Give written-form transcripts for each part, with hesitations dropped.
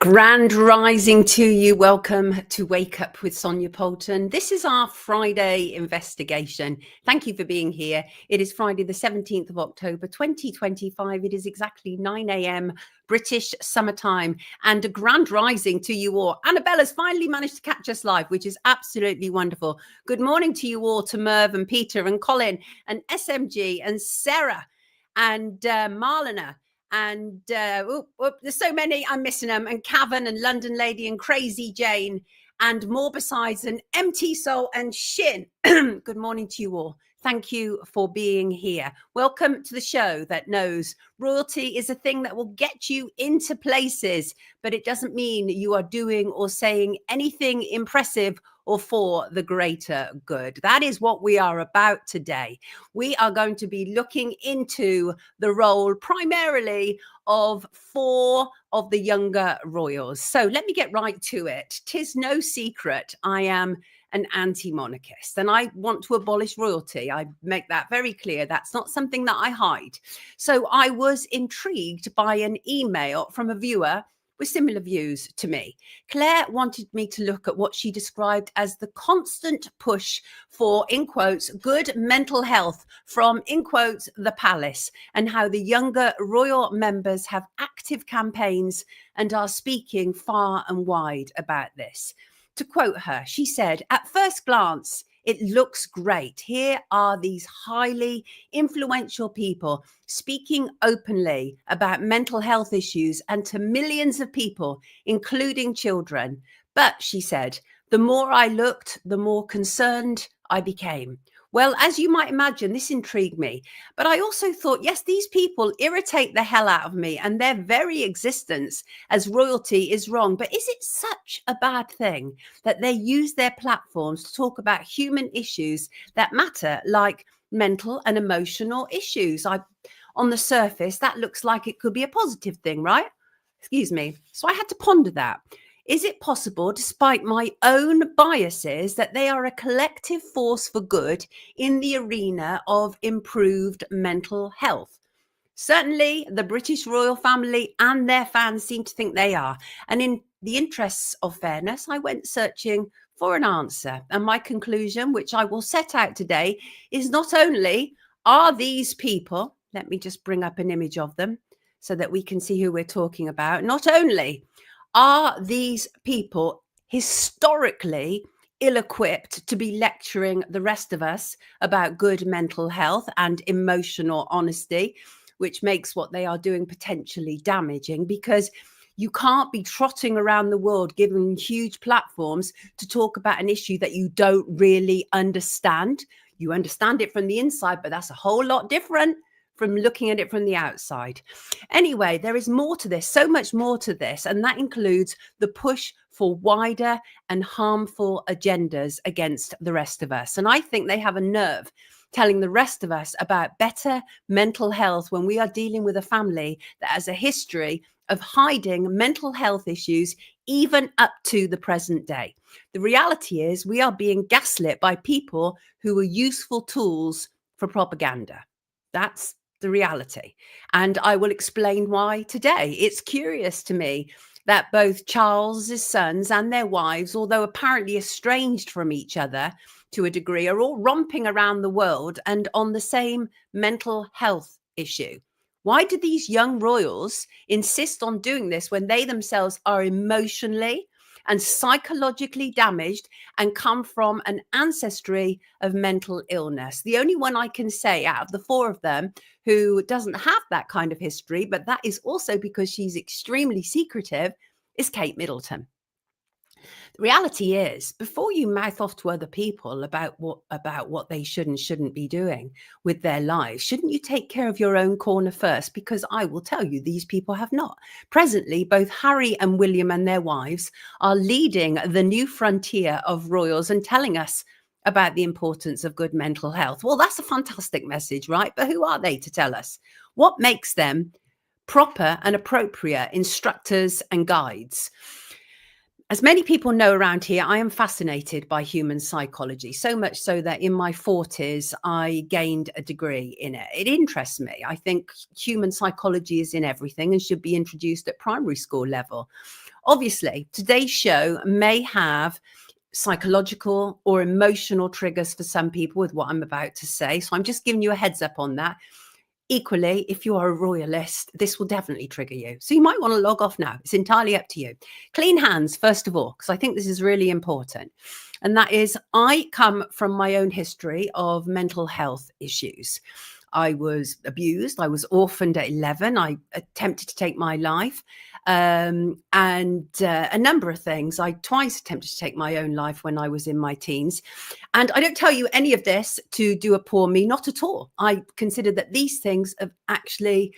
Grand rising to you. Welcome to Wake Up with Sonia Poulton. This is our Friday investigation. Thank you for being here. It is Friday, the 17th of October, 2025. It is exactly 9 a.m. British summertime, and a grand rising to you all. Annabella's finally managed to catch us live, which is absolutely wonderful. Good morning to you all, to Merv and Peter and Colin and SMG and Sarah and Marlena. And there's so many, I'm missing them, and Cavan and London Lady and Crazy Jane and more besides, and MT Soul and Shin. Good morning to you all. Thank you for being here. Welcome to the show that knows royalty is a thing that will get you into places, but it doesn't mean you are doing or saying anything impressive or for the greater good. That is what we are about today. We are going to be looking into the role primarily of 4 of the younger royals. So let me get right to it. 'Tis no secret I am an anti-monarchist and I want to abolish royalty. I make that very clear. That's not something that I hide. So I was intrigued by an email from a viewer with similar views to me. Claire wanted me to look at what she described as the constant push for, in quotes, good mental health from, in quotes, the palace, and how the younger royal members have active campaigns and are speaking far and wide about this. To quote her, she said, "At first glance, it looks great. Here are these highly influential people speaking openly about mental health issues and to millions of people, including children. But," she said, "the more I looked, the more concerned I became." Well, as you might imagine, this intrigued me. But I also thought, yes, these people irritate the hell out of me, and their very existence as royalty is wrong. But is it such a bad thing that they use their platforms to talk about human issues that matter, like mental and emotional issues? On the surface, that looks like it could be a positive thing, right? Excuse me. So I had to ponder that. Is it possible, despite my own biases, that they are a collective force for good in the arena of improved mental health? Certainly, the British royal family and their fans seem to think they are. And in the interests of fairness, I went searching for an answer. And my conclusion, which I will set out today, is not only are these people, let me just bring up an image of them so that we can see who we're talking about, not only are these people historically ill-equipped to be lecturing the rest of us about good mental health and emotional honesty, which makes what they are doing potentially damaging, because you can't be trotting around the world giving huge platforms to talk about an issue that you don't really understand. You understand it from the inside, but that's a whole lot different from looking at it from the outside. Anyway, there is more to this, so much more to this, and that includes the push for wider and harmful agendas against the rest of us. And I think they have a nerve telling the rest of us about better mental health when we are dealing with a family that has a history of hiding mental health issues even up to the present day. The reality is we are being gaslit by people who are useful tools for propaganda. That's the reality. And I will explain why today. It's curious to me that both Charles's sons and their wives, although apparently estranged from each other to a degree, are all romping around the world and on the same mental health issue. Why do these young royals insist on doing this when they themselves are emotionally and psychologically damaged and come from an ancestry of mental illness? The only one I can say out of the 4 of them who doesn't have that kind of history, but that is also because she's extremely secretive, is Kate Middleton. The reality is, before you mouth off to other people about what they should and shouldn't be doing with their lives, shouldn't you take care of your own corner first? Because I will tell you, these people have not. Presently, both Harry and William and their wives are leading the new frontier of royals and telling us about the importance of good mental health. Well, that's a fantastic message, right? But who are they to tell us? What makes them proper and appropriate instructors and guides? As many people know around here, I am fascinated by human psychology, so much so that in my 40s, I gained a degree in it. It interests me. I think human psychology is in everything and should be introduced at primary school level. Obviously, today's show may have psychological or emotional triggers for some people with what I'm about to say. So I'm just giving you a heads up on that. Equally, if you are a royalist, this will definitely trigger you. So you might want to log off now. It's entirely up to you. Clean hands, first of all, because I think this is really important. And that is, I come from my own history of mental health issues. I was abused. I was orphaned at 11. I attempted to take my life. And a number of things. I twice attempted to take my own life when I was in my teens. And I don't tell you any of this to do a poor me, not at all. I consider that these things have actually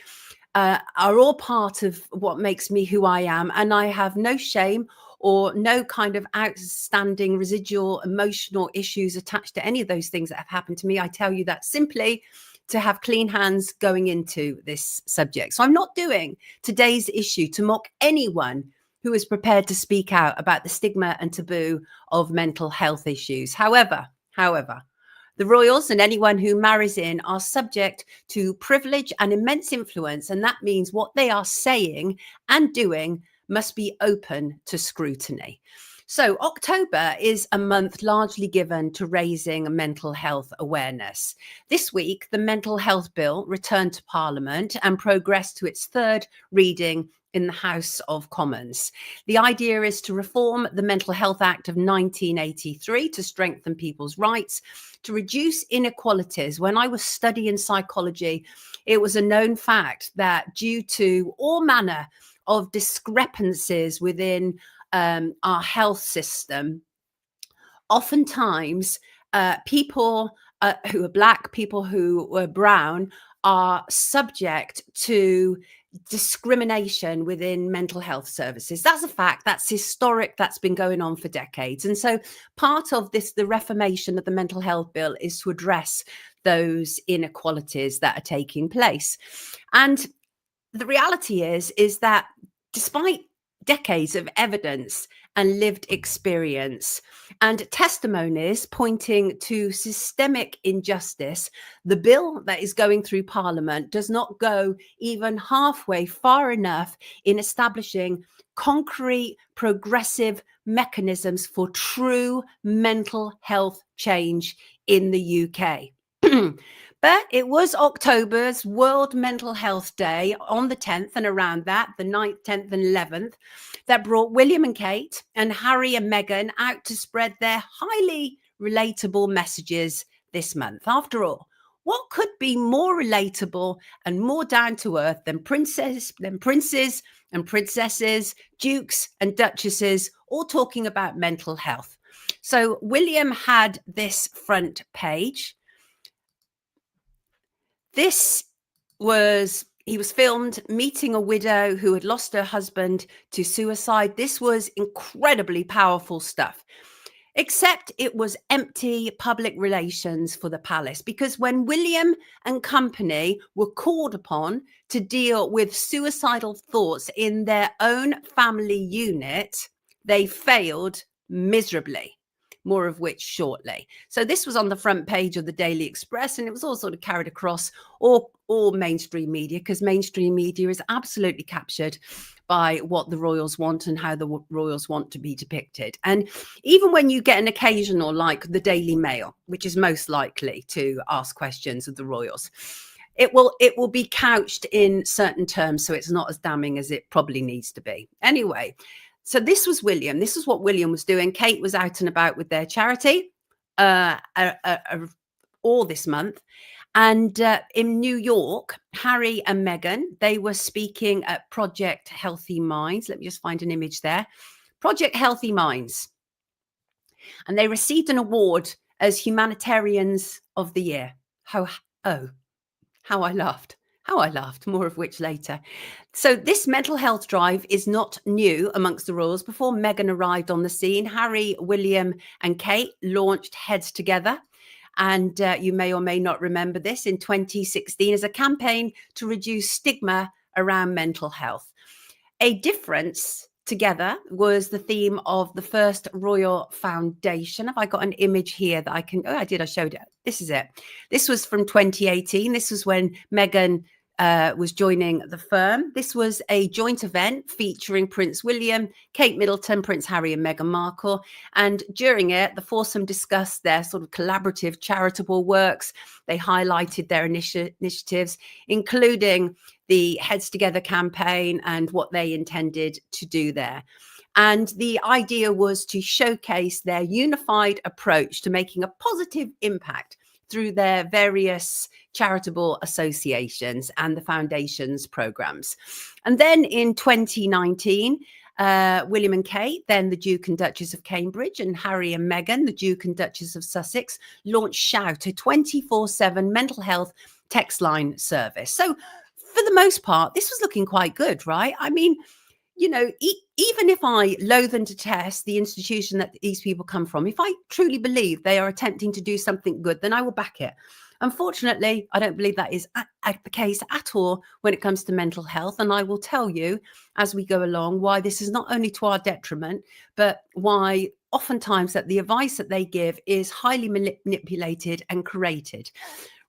are all part of what makes me who I am. And I have no shame or no kind of outstanding residual emotional issues attached to any of those things that have happened to me. I tell you that simply to have clean hands going into this subject. So I'm not doing today's issue to mock anyone who is prepared to speak out about the stigma and taboo of mental health issues. However, the royals and anyone who marries in are subject to privilege and immense influence, and that means what they are saying and doing must be open to scrutiny. So October is a month largely given to raising mental health awareness. This week, the Mental Health Bill returned to Parliament and progressed to its third reading in the House of Commons. The idea is to reform the Mental Health Act of 1983 to strengthen people's rights, to reduce inequalities. When I was studying psychology, it was a known fact that due to all manner of discrepancies within our health system, oftentimes people who are Black, people who were brown, are subject to discrimination within mental health services. That's a fact. That's historic. That's been going on for decades. And so part of this, the reformation of the mental health bill, is to address those inequalities that are taking place. And the reality is that despite decades of evidence and lived experience and testimonies pointing to systemic injustice, the bill that is going through Parliament does not go even halfway far enough in establishing concrete, progressive mechanisms for true mental health change in the UK. But it was October's World Mental Health Day on the 10th and around that, the 9th, 10th and 11th, that brought William and Kate and Harry and Meghan out to spread their highly relatable messages this month. After all, what could be more relatable and more down to earth than princes and princesses, dukes and duchesses, all talking about mental health? So William had this front page. He was filmed meeting a widow who had lost her husband to suicide. This was incredibly powerful stuff, except it was empty public relations for the palace, because when William and company were called upon to deal with suicidal thoughts in their own family unit, they failed miserably. More of which shortly. So this was on the front page of the Daily Express, and it was all sort of carried across all mainstream media, because mainstream media is absolutely captured by what the royals want and how the royals want to be depicted. And even when you get an occasional, like the Daily Mail, which is most likely to ask questions of the royals, it will be couched in certain terms, so it's not as damning as it probably needs to be. Anyway, so this was William. This is what William was doing. Kate was out and about with their charity all this month. And in New York, Harry and Meghan, they were speaking at Project Healthy Minds. Let me just find an image there. Project Healthy Minds. And they received an award as Humanitarians of the Year. How I laughed. More of which later. So this mental health drive is not new amongst the royals. Before Meghan arrived on the scene, Harry, William and Kate launched Heads Together. And you may or may not remember this, in 2016 as a campaign to reduce stigma around mental health. A difference together was the theme of the first Royal Foundation. Have I got an image here that I can? Oh, I did. I showed it. This is it. This was from 2018. This was when Meghan was joining the firm. This was a joint event featuring Prince William, Kate Middleton, Prince Harry and Meghan Markle. And during it, the foursome discussed their sort of collaborative charitable works. They highlighted their initiatives, including the Heads Together campaign and what they intended to do there. And the idea was to showcase their unified approach to making a positive impact through their various charitable associations and the foundation's programs. And then in 2019, William and Kate, then the Duke and Duchess of Cambridge, and Harry and Meghan, the Duke and Duchess of Sussex, launched Shout, a 24/7 mental health text line service. So for the most part, this was looking quite good, right? I mean, you know, even if I loathe and detest the institution that these people come from, if I truly believe they are attempting to do something good, then I will back it. Unfortunately, I don't believe that is the case at all when it comes to mental health. And I will tell you as we go along why this is not only to our detriment, but why oftentimes that the advice that they give is highly manipulated and created.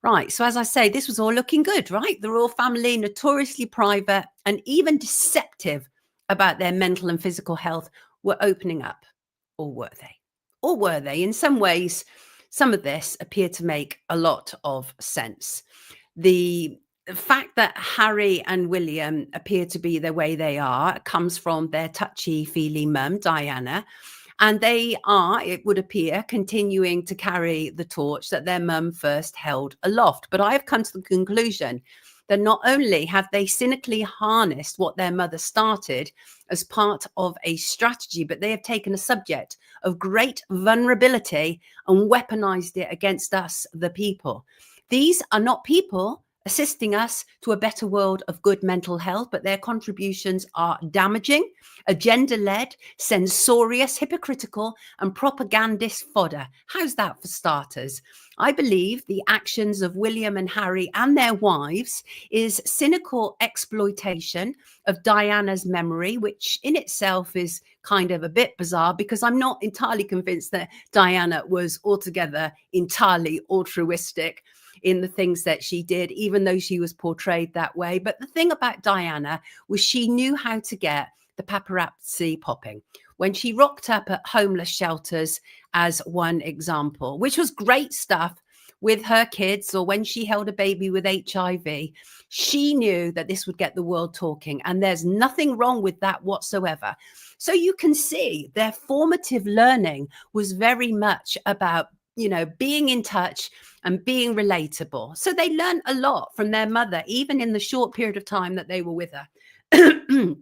Right. So as I say, this was all looking good, right? The royal family, notoriously private and even deceptive about their mental and physical health, were opening up. Or were they? Or were they? In some ways, some of this appeared to make a lot of sense. The fact that Harry and William appear to be the way they are comes from their touchy-feely mum, Diana. And they are, it would appear, continuing to carry the torch that their mum first held aloft. But I have come to the conclusion that not only have they cynically harnessed what their mother started as part of a strategy, but they have taken a subject of great vulnerability and weaponized it against us, the people. These are not people assisting us to a better world of good mental health, but their contributions are damaging, agenda-led, censorious, hypocritical, and propagandist fodder. How's that for starters? I believe the actions of William and Harry and their wives is cynical exploitation of Diana's memory, which in itself is kind of a bit bizarre because I'm not entirely convinced that Diana was altogether entirely altruistic in the things that she did, even though she was portrayed that way. But the thing about Diana was she knew how to get the paparazzi popping. When she rocked up at homeless shelters, as one example, which was great stuff with her kids, or when she held a baby with HIV, she knew that this would get the world talking. And there's nothing wrong with that whatsoever. So you can see their formative learning was very much about, you know, being in touch and being relatable. So they learned a lot from their mother, even in the short period of time that they were with her.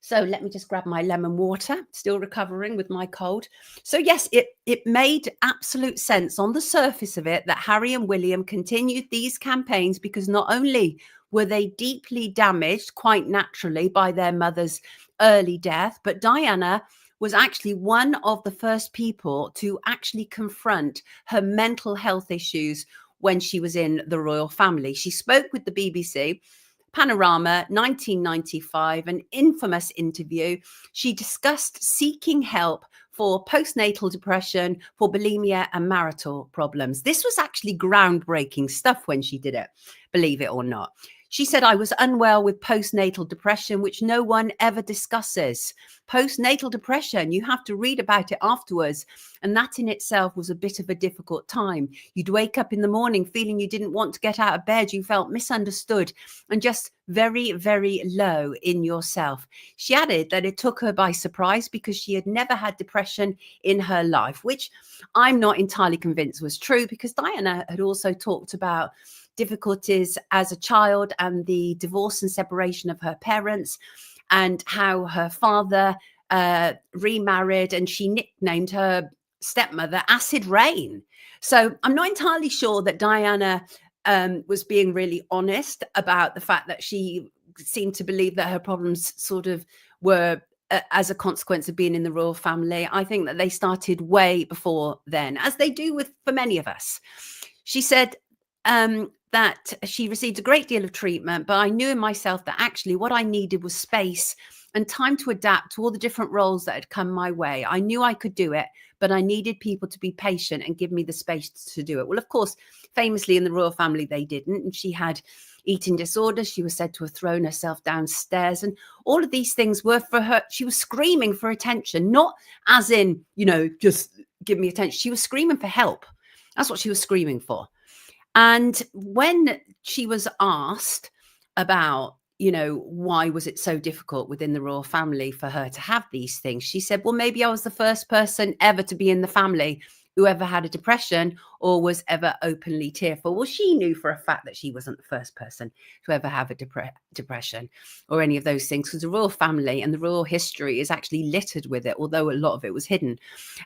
So let me just grab my lemon water, still recovering with my cold. So yes, it made absolute sense on the surface of it that Harry and William continued these campaigns because not only were they deeply damaged quite naturally by their mother's early death, but Diana was actually one of the first people to actually confront her mental health issues when she was in the royal family. She spoke with the BBC Panorama, 1995, an infamous interview. She discussed seeking help for postnatal depression, for bulimia and marital problems. This was actually groundbreaking stuff when she did it, believe it or not. She said, I was unwell with postnatal depression, which no one ever discusses. Postnatal depression, you have to read about it afterwards. And that in itself was a bit of a difficult time. You'd wake up in the morning feeling you didn't want to get out of bed. You felt misunderstood and just very, very low in yourself. She added that it took her by surprise because she had never had depression in her life, which I'm not entirely convinced was true, because Diana had also talked about difficulties as a child and the divorce and separation of her parents, and how her father remarried, and she nicknamed her stepmother Acid Rain. So I'm not entirely sure that Diana was being really honest about the fact that she seemed to believe that her problems sort of were as a consequence of being in the royal family. I think that they started way before then, as they do for many of us. She said that she received a great deal of treatment, but I knew in myself that actually what I needed was space and time to adapt to all the different roles that had come my way. I knew I could do it, but I needed people to be patient and give me the space to do it. Well, of course, famously in the royal family, they didn't. And she had eating disorders. She was said to have thrown herself downstairs. And all of these things were for her. She was screaming for attention, not as in, just give me attention. She was screaming for help. That's what she was screaming for. And when she was asked about, why was it so difficult within the royal family for her to have these things, she said, well, maybe I was the first person ever to be in the family who ever had a depression or was ever openly tearful. Well, she knew for a fact that she wasn't the first person to ever have a depression or any of those things, because the royal family and the royal history is actually littered with it, although a lot of it was hidden.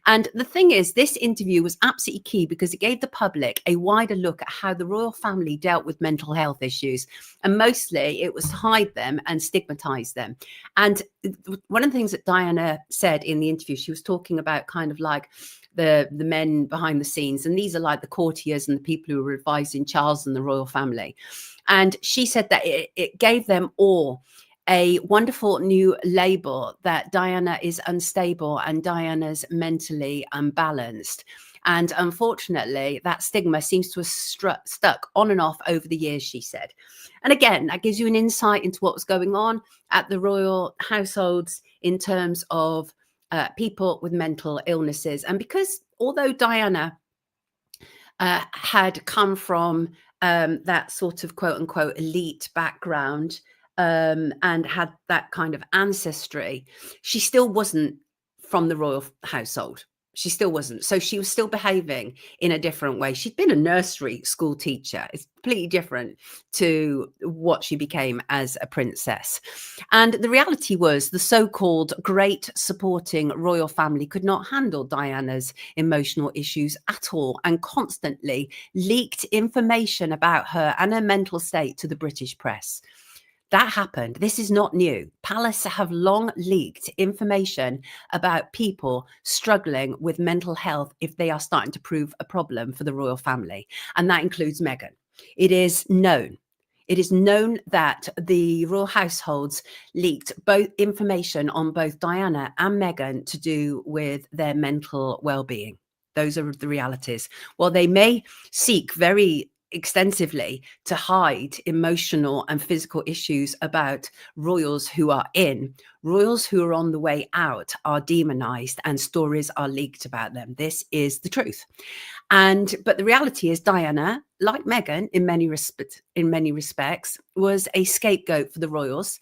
And the thing is, this interview was absolutely key because it gave the public a wider look at how the royal family dealt with mental health issues. And mostly it was to hide them and stigmatize them. And one of the things that Diana said in the interview, she was talking about kind of like the men behind the scenes. And these are like the courtiers and the people who were advising Charles and the royal family. And she said that it gave them all a wonderful new label that Diana is unstable and Diana's mentally unbalanced. And unfortunately, that stigma seems to have stuck on and off over the years, she said. And again, that gives you an insight into what was going on at the royal households in terms of people with mental illnesses. And because although Diana had come from that sort of quote unquote elite background and had that kind of ancestry, she still wasn't from the royal household. She still wasn't. So she was still behaving in a different way. She'd been a nursery school teacher. It's completely different to what she became as a princess. And the reality was the so-called great supporting royal family could not handle Diana's emotional issues at all and constantly leaked information about her and her mental state to the British press. That happened. This is not new. Palace have long leaked information about people struggling with mental health if they are starting to prove a problem for the royal family. And that includes Meghan. It is known. It is known that the royal households leaked both information on both Diana and Meghan to do with their mental well-being. Those are the realities. While they may seek very extensively to hide emotional and physical issues about royals who are in, royals who are on the way out are demonized and stories are leaked about them. This is the truth. But the reality is Diana, like Meghan in many respects, was a scapegoat for the royals.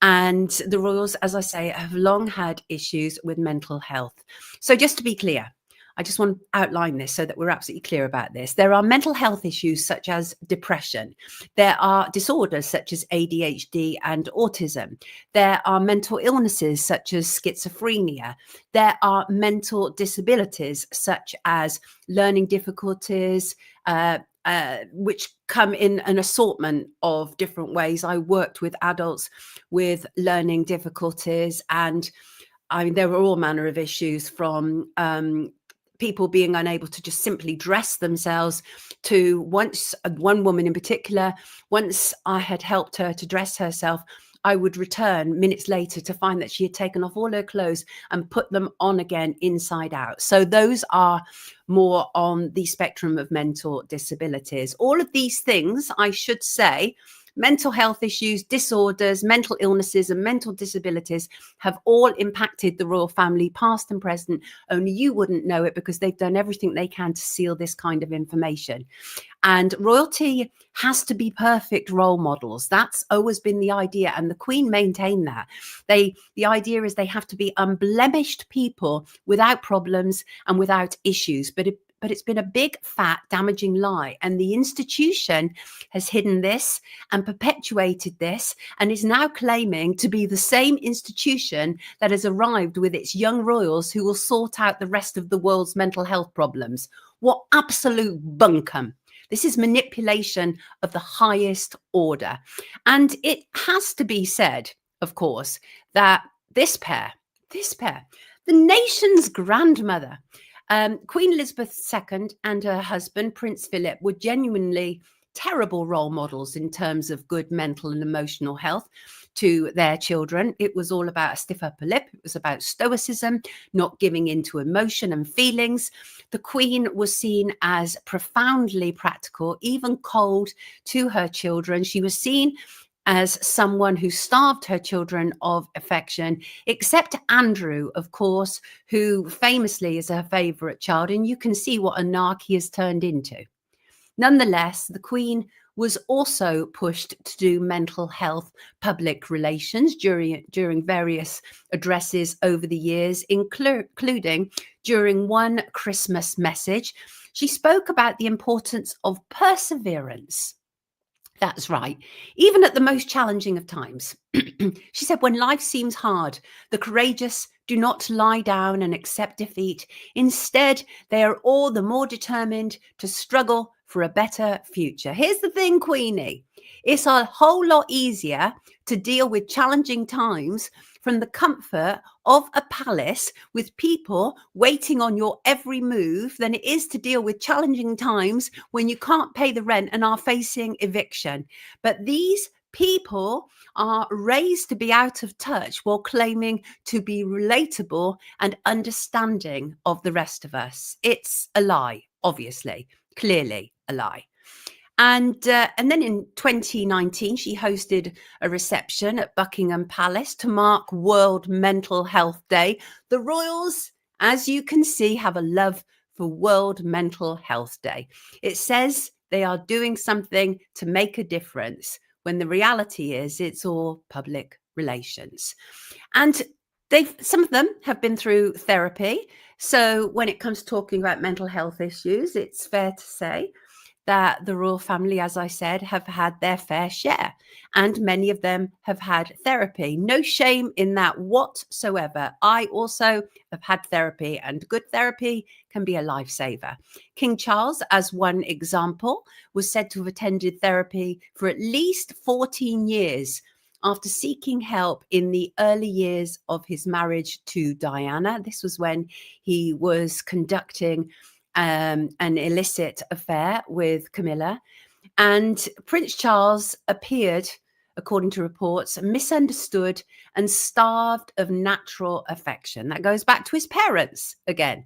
And the royals, as I say, have long had issues with mental health. So just to be clear, I just want to outline this so that we're absolutely clear about this. There are mental health issues such as depression. There are disorders such as ADHD and autism. There are mental illnesses such as schizophrenia. There are mental disabilities such as learning difficulties, which come in an assortment of different ways. I worked with adults with learning difficulties, and there were all manner of issues from people being unable to just simply dress themselves to one woman in particular, once I had helped her to dress herself, I would return minutes later to find that she had taken off all her clothes and put them on again inside out. So those are more on the spectrum of mental disabilities. All of these things, I should say, mental health issues, disorders, mental illnesses, and mental disabilities have all impacted the royal family, past and present. Only you wouldn't know it because they've done everything they can to seal this kind of information. And royalty has to be perfect role models. That's always been the idea. And the Queen maintained that. The idea is they have to be unblemished people without problems and without issues. But it's been a big, fat, damaging lie. And the institution has hidden this and perpetuated this and is now claiming to be the same institution that has arrived with its young royals who will sort out the rest of the world's mental health problems. What absolute bunkum. This is manipulation of the highest order. And it has to be said, of course, that this pair, the nation's grandmother, Queen Elizabeth II and her husband, Prince Philip, were genuinely terrible role models in terms of good mental and emotional health to their children. It was all about a stiff upper lip. It was about stoicism, not giving in to emotion and feelings. The Queen was seen as profoundly practical, even cold to her children. She was seen as someone who starved her children of affection, except Andrew, of course, who famously is her favourite child. And you can see what a narc he has turned into. Nonetheless, the Queen was also pushed to do mental health public relations during various addresses over the years, including during one Christmas message. She spoke about the importance of perseverance. That's right. Even at the most challenging of times. She said, when life seems hard, the courageous do not lie down and accept defeat. Instead, they are all the more determined to struggle for a better future. Here's the thing, Queenie. It's a whole lot easier to deal with challenging times from the comfort of a palace with people waiting on your every move than it is to deal with challenging times when you can't pay the rent and are facing eviction. But these people are raised to be out of touch while claiming to be relatable and understanding of the rest of us. It's a lie, obviously, clearly a lie. And then in 2019, she hosted a reception at Buckingham Palace to mark World Mental Health Day. The royals, as you can see, have a love for World Mental Health Day. It says they are doing something to make a difference, when the reality is it's all public relations. And some of them have been through therapy. So when it comes to talking about mental health issues, it's fair to say that the royal family, as I said, have had their fair share, and many of them have had therapy. No shame in that whatsoever. I also have had therapy, and good therapy can be a lifesaver. King Charles, as one example, was said to have attended therapy for at least 14 years after seeking help in the early years of his marriage to Diana. This was when he was conducting an illicit affair with Camilla. And Prince Charles appeared, according to reports, misunderstood and starved of natural affection. That goes back to his parents again.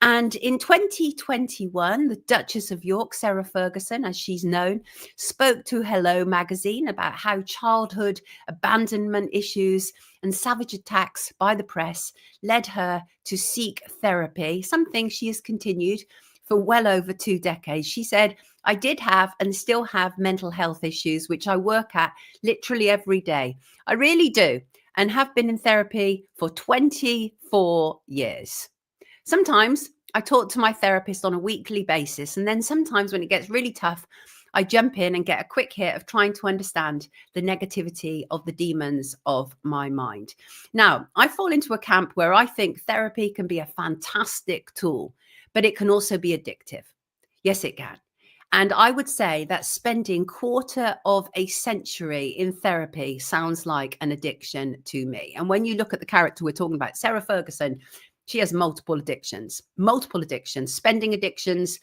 And in 2021, the Duchess of York, Sarah Ferguson, as she's known, spoke to Hello magazine about how childhood abandonment issues and savage attacks by the press led her to seek therapy, something she has continued for well over 2 decades. She said, I did have and still have mental health issues, which I work at literally every day. I really do, and have been in therapy for 24 years. Sometimes I talk to my therapist on a weekly basis, and then sometimes when it gets really tough, I jump in and get a quick hit of trying to understand the negativity of the demons of my mind. Now, I fall into a camp where I think therapy can be a fantastic tool, but it can also be addictive. Yes, it can. And I would say that spending 1/4 of a century in therapy sounds like an addiction to me. And when you look at the character we're talking about, Sarah Ferguson, she has multiple addictions, spending addictions,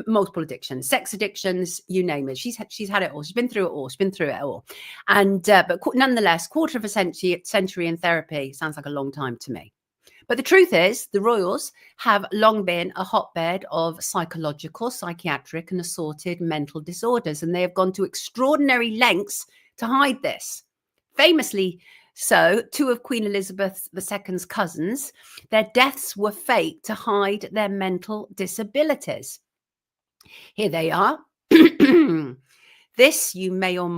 multiple addictions, sex addictions, you name it. She's had it all. She's been through it all. And but nonetheless, 1/4 of a century in therapy sounds like a long time to me. But the truth is, the royals have long been a hotbed of psychological, psychiatric, and assorted mental disorders, and they have gone to extraordinary lengths to hide this. Famously so, 2 of Queen Elizabeth II's cousins, their deaths were faked to hide their mental disabilities. Here they are. This, you may or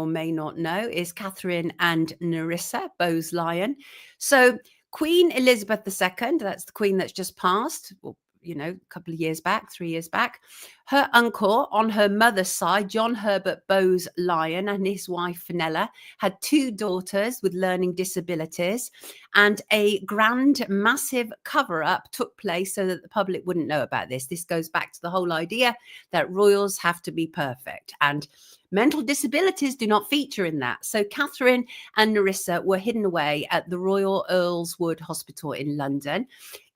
may not know, is Catherine and Nerissa Bowes-Lyon. So Queen Elizabeth II, that's the queen that's just passed, a couple of years back, 3 years back, her uncle on her mother's side, John Herbert Bowes-Lyon, and his wife Fenella, had 2 daughters with learning disabilities, and a grand, massive cover-up took place so that the public wouldn't know about this. This goes back to the whole idea that royals have to be perfect, and mental disabilities do not feature in that. So Catherine and Nerissa were hidden away at the Royal Earlswood Hospital in London.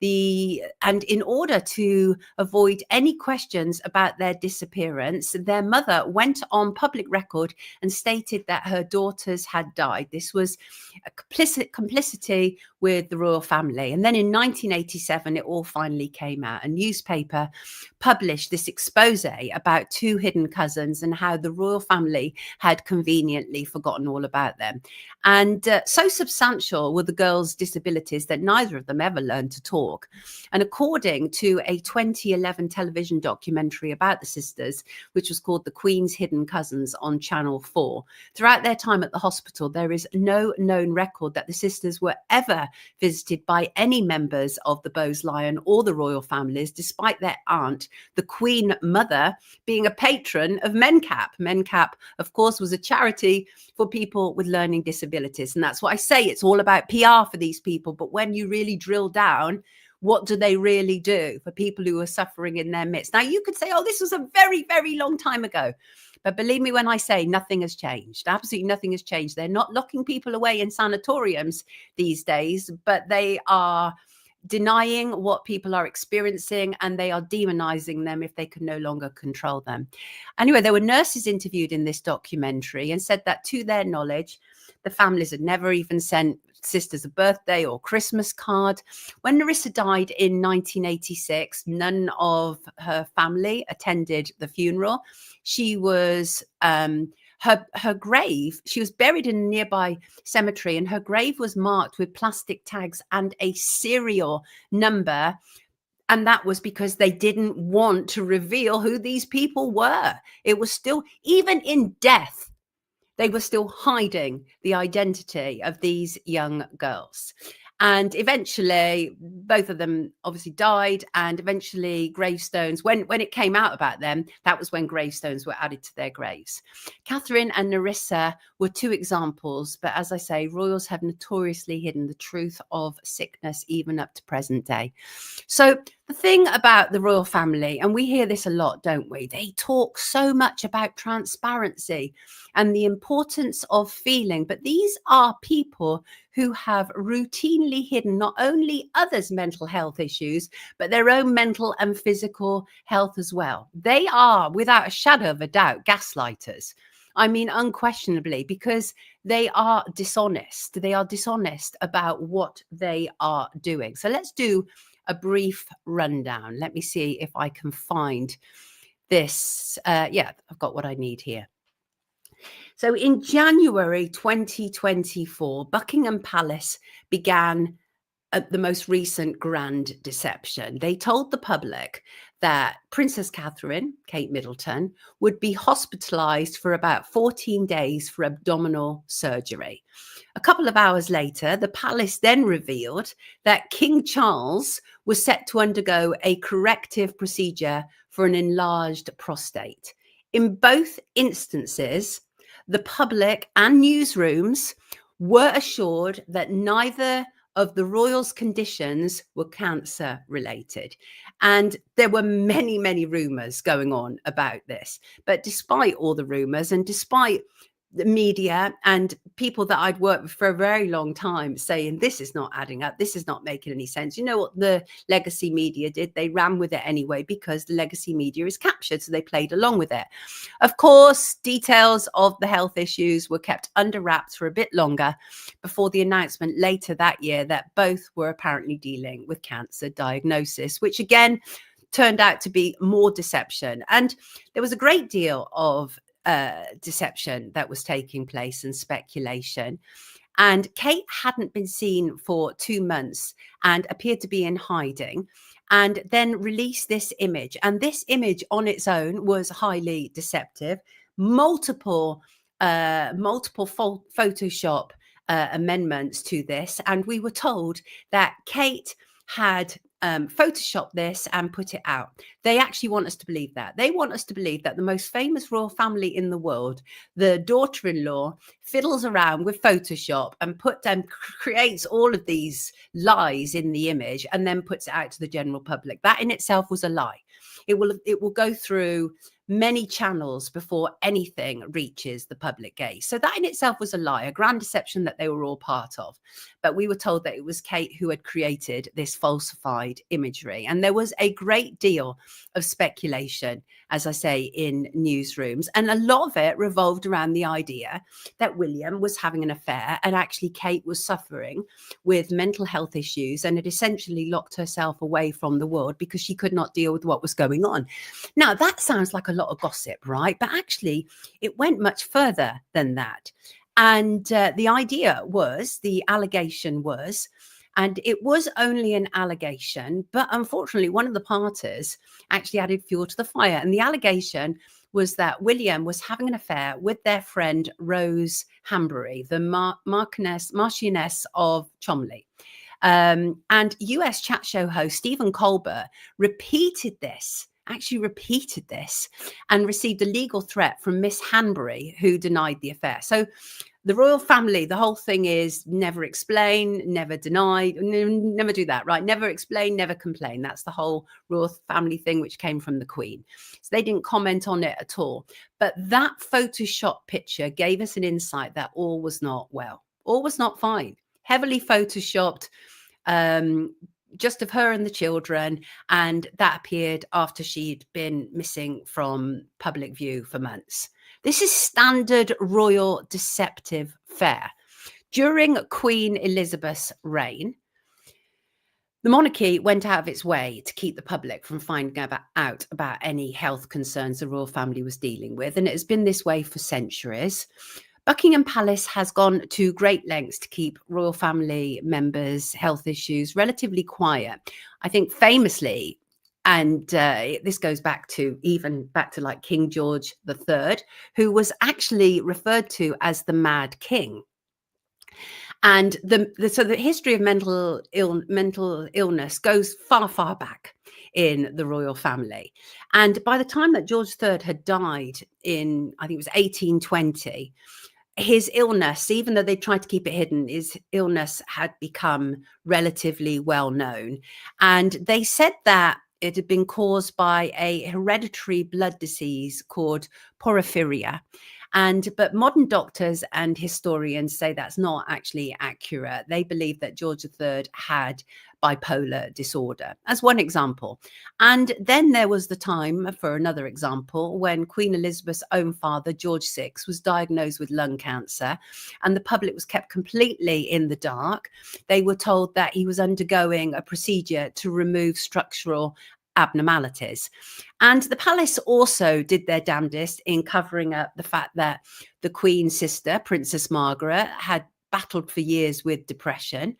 And in order to avoid any questions about their disappearance, their mother went on public record and stated that her daughters had died. This was a complicity with the royal family. And then in 1987, it all finally came out. A newspaper published this expose about two hidden cousins and how the royal family had conveniently forgotten all about them. And so substantial were the girls' disabilities that neither of them ever learned to talk. And according to a 2011 television documentary about the sisters, which was called The Queen's Hidden Cousins on Channel 4, throughout their time at the hospital, there is no known record that the sisters were ever visited by any members of the Bowes-Lyon or the royal families, despite their aunt, the Queen Mother, being a patron of MenCap. MenCap, of course, was a charity for people with learning disabilities. And that's what I say. It's all about PR for these people. But when you really drill down, what do they really do for people who are suffering in their midst? Now, you could say, oh, this was a very, very long time ago. But believe me when I say nothing has changed. Absolutely nothing has changed. They're not locking people away in sanatoriums these days, but they are denying what people are experiencing, and they are demonizing them if they can no longer control them. Anyway, there were nurses interviewed in this documentary and said that to their knowledge, the families had never even sent sisters a birthday or Christmas card. When Nerissa died in 1986, none of her family attended the funeral. She was her grave, she was buried in a nearby cemetery, and her grave was marked with plastic tags and a serial number. And that was because they didn't want to reveal who these people were. It was still, even in death, they were still hiding the identity of these young girls. And eventually, both of them obviously died. And eventually, gravestones, when it came out about them, that was when gravestones were added to their graves. Catherine and Nerissa were two examples. But as I say, royals have notoriously hidden the truth of sickness, even up to present day. So the thing about the royal family, and we hear this a lot, don't we? They talk so much about transparency and the importance of feeling. But these are people who have routinely hidden not only others' mental health issues, but their own mental and physical health as well. They are, without a shadow of a doubt, gaslighters. I mean, unquestionably, because they are dishonest. They are dishonest about what they are doing. So let's do a brief rundown. Let me see if I can find this. Yeah, I've got what I need here. So in January 2024, Buckingham Palace began the most recent grand deception. They told the public that Princess Catherine, Kate Middleton, would be hospitalized for about 14 days for abdominal surgery. A couple of hours later, the palace then revealed that King Charles was set to undergo a corrective procedure for an enlarged prostate. In both instances, the public and newsrooms were assured that neither of the royals' conditions were cancer related. And there were many, many rumors going on about this. But despite all the rumors and despite the media and people that I'd worked with for a very long time saying, this is not adding up, this is not making any sense. You know what the legacy media did? They ran with it anyway, because the legacy media is captured. So they played along with it. Of course, details of the health issues were kept under wraps for a bit longer before the announcement later that year that both were apparently dealing with cancer diagnosis, which again turned out to be more deception. And there was a great deal of deception that was taking place and speculation. And Kate hadn't been seen for 2 months and appeared to be in hiding, and then released this image. And this image on its own was highly deceptive. Multiple Photoshop amendments to this. And we were told that Kate had photoshopped this and put it out. They actually want us to believe that. They want us to believe that the most famous royal family in the world, the daughter-in-law, fiddles around with Photoshop and creates all of these lies in the image and then puts it out to the general public. That in itself was a lie. it will go through many channels before anything reaches the public gaze. So that in itself was a lie, a grand deception that they were all part of. But we were told that it was Kate who had created this falsified imagery. And there was a great deal of speculation, as I say, in newsrooms. And a lot of it revolved around the idea that William was having an affair and actually Kate was suffering with mental health issues and had essentially locked herself away from the world because she could not deal with what was going on. Now, that sounds like a lot of gossip, right? But actually, it went much further than that. And the allegation was, and it was only an allegation, but unfortunately, one of the parties actually added fuel to the fire. And the allegation was that William was having an affair with their friend Rose Hambury, the Marchioness of Cholmondeley. And US chat show host Stephen Colbert actually repeated this and received a legal threat from Miss Hanbury, who denied the affair. So the royal family, the whole thing is never explain, never deny, never do that, right? Never explain, never complain. That's the whole royal family thing, which came from the Queen. So they didn't comment on it at all. But that Photoshop picture gave us an insight that all was not well. All was not fine. Heavily Photoshopped, just of her and the children, and that appeared after she'd been missing from public view for months. This is standard royal deceptive fare. During Queen Elizabeth's reign, the monarchy went out of its way to keep the public from finding out about any health concerns the royal family was dealing with, and it has been this way for centuries. Buckingham Palace has gone to great lengths to keep royal family members' health issues relatively quiet. I think famously, and this goes back to like King George III, who was actually referred to as the Mad King. And so the history of mental illness goes far, far back in the royal family. And by the time that George III had died in, I think it was 1820, his illness, even though they tried to keep it hidden, his illness had become relatively well known. And they said that it had been caused by a hereditary blood disease called porphyria. But modern doctors and historians say that's not actually accurate. They believe that George III had bipolar disorder, as one example. And then there was the time, for another example, when Queen Elizabeth's own father, George VI, was diagnosed with lung cancer, and the public was kept completely in the dark. They were told that he was undergoing a procedure to remove structural abnormalities. And the palace also did their damnedest in covering up the fact that the Queen's sister, Princess Margaret, had battled for years with depression.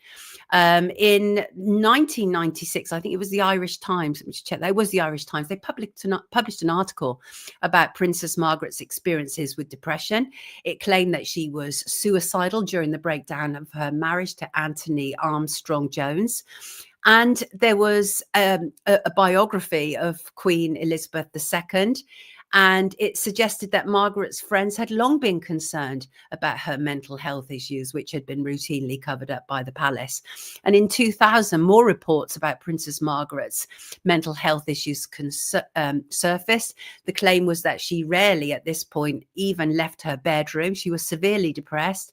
In 1996, I think it was the Irish Times, let me check, that was the Irish Times, they published an article about Princess Margaret's experiences with depression. It claimed that she was suicidal during the breakdown of her marriage to Anthony Armstrong Jones. And there was a biography of Queen Elizabeth II, and it suggested that Margaret's friends had long been concerned about her mental health issues, which had been routinely covered up by the palace. And in 2000, more reports about Princess Margaret's mental health issues surfaced. The claim was that she rarely, at this point, even left her bedroom. She was severely depressed.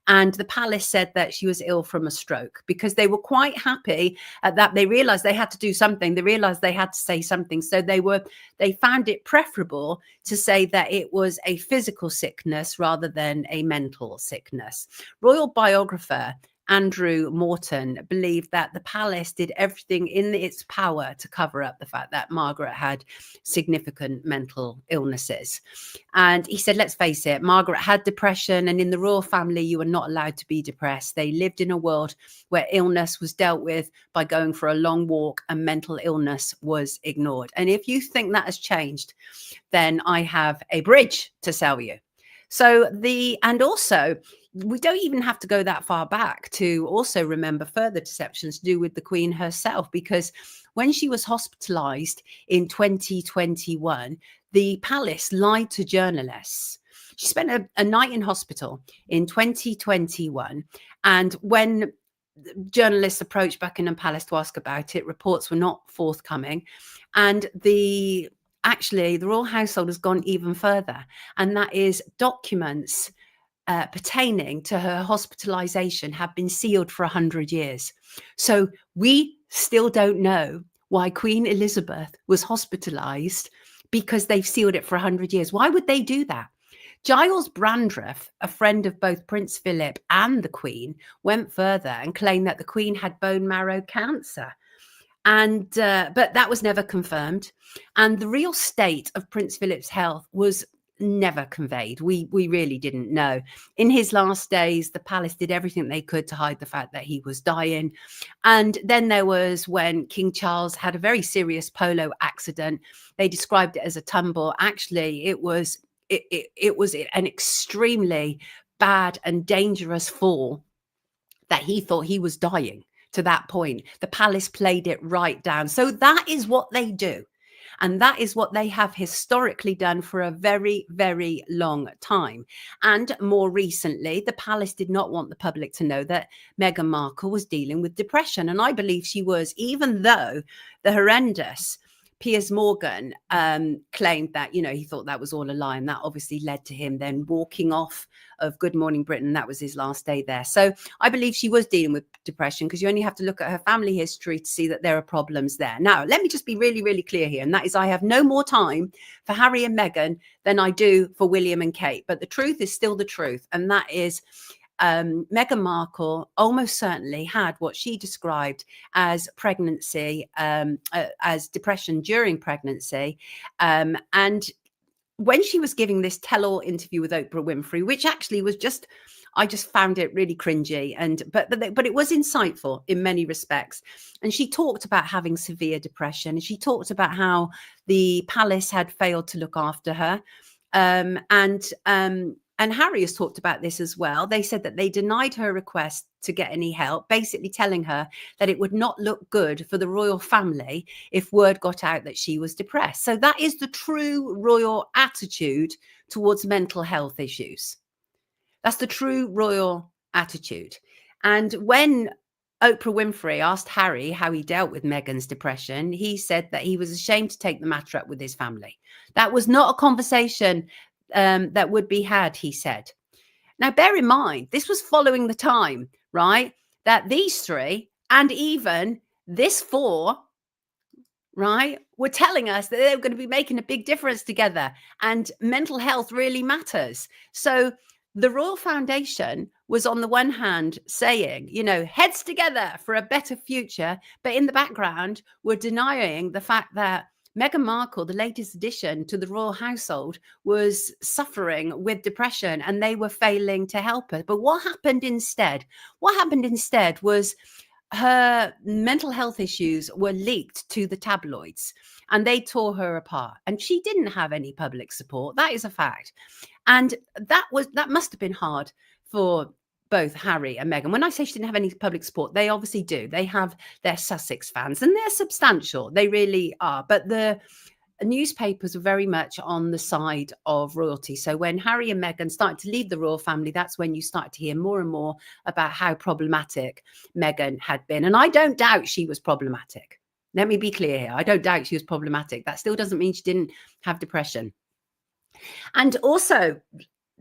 And the palace said that she was ill from a stroke, because they were quite happy at that. They realized they had to do something. They realized they had to say something. So they found it preferable to say that it was a physical sickness rather than a mental sickness. Royal biographer Andrew Morton believed that the palace did everything in its power to cover up the fact that Margaret had significant mental illnesses. And he said, let's face it, Margaret had depression, and in the royal family, you were not allowed to be depressed. They lived in a world where illness was dealt with by going for a long walk, and mental illness was ignored. And if you think that has changed, then I have a bridge to sell you. And also, we don't even have to go that far back to also remember further deceptions to do with the Queen herself, because when she was hospitalized in 2021, the palace lied to journalists. She spent a night in hospital in 2021. And when journalists approached Buckingham Palace to ask about it. Reports were not forthcoming. And the royal household has gone even further. And that is documents pertaining to her hospitalization have been sealed for 100 years. So we still don't know why Queen Elizabeth was hospitalized, because they've sealed it for 100 years. Why would they do that? Giles Brandreth, a friend of both Prince Philip and the Queen, went further and claimed that the Queen had bone marrow cancer. And but that was never confirmed. And the real state of Prince Philip's health was never conveyed. We really didn't know. In his last days, the palace did everything they could to hide the fact that he was dying. And then there was when King Charles had a very serious polo accident. They described it as a tumble. Actually, it was an extremely bad and dangerous fall that he thought he was dying. To that point, the palace played it right down. So that is what they do. And that is what they have historically done for a very, very long time. And more recently, the palace did not want the public to know that Meghan Markle was dealing with depression. And I believe she was, even though the horrendous Piers Morgan claimed that, he thought that was all a lie. And that obviously led to him then walking off of Good Morning Britain. That was his last day there. So I believe she was dealing with depression, because you only have to look at her family history to see that there are problems there. Now, let me just be really, really clear here. And that is, I have no more time for Harry and Meghan than I do for William and Kate. But the truth is still the truth. And that is, Meghan Markle almost certainly had what she described as pregnancy, as depression during pregnancy. And when she was giving this tell-all interview with Oprah Winfrey, which actually was I just found it really cringy, but it was insightful in many respects. And she talked about having severe depression, and she talked about how the palace had failed to look after her. And Harry has talked about this as well. They said that they denied her request to get any help, basically telling her that it would not look good for the royal family if word got out that she was depressed. So that is the true royal attitude towards mental health issues. That's the true royal attitude. And when Oprah Winfrey asked Harry how he dealt with Meghan's depression, he said that he was ashamed to take the matter up with his family. That was not a conversation that would be had, he said. Now, bear in mind, this was following the time, right, that these three and even this four, right, were telling us that they were going to be making a big difference together, and mental health really matters. So the Royal Foundation was on the one hand saying, heads together for a better future, but in the background were denying the fact that Meghan Markle, the latest addition to the royal household, was suffering with depression, and they were failing to help her. But what happened instead? What happened instead was her mental health issues were leaked to the tabloids, and they tore her apart. And she didn't have any public support. That is a fact. And that must have been hard for both Harry and Meghan. When I say she didn't have any public support, they obviously do. They have their Sussex fans, and they're substantial. They really are. But the newspapers were very much on the side of royalty. So when Harry and Meghan started to leave the royal family, that's when you started to hear more and more about how problematic Meghan had been. And I don't doubt she was problematic. Let me be clear here. I don't doubt she was problematic. That still doesn't mean she didn't have depression. And also,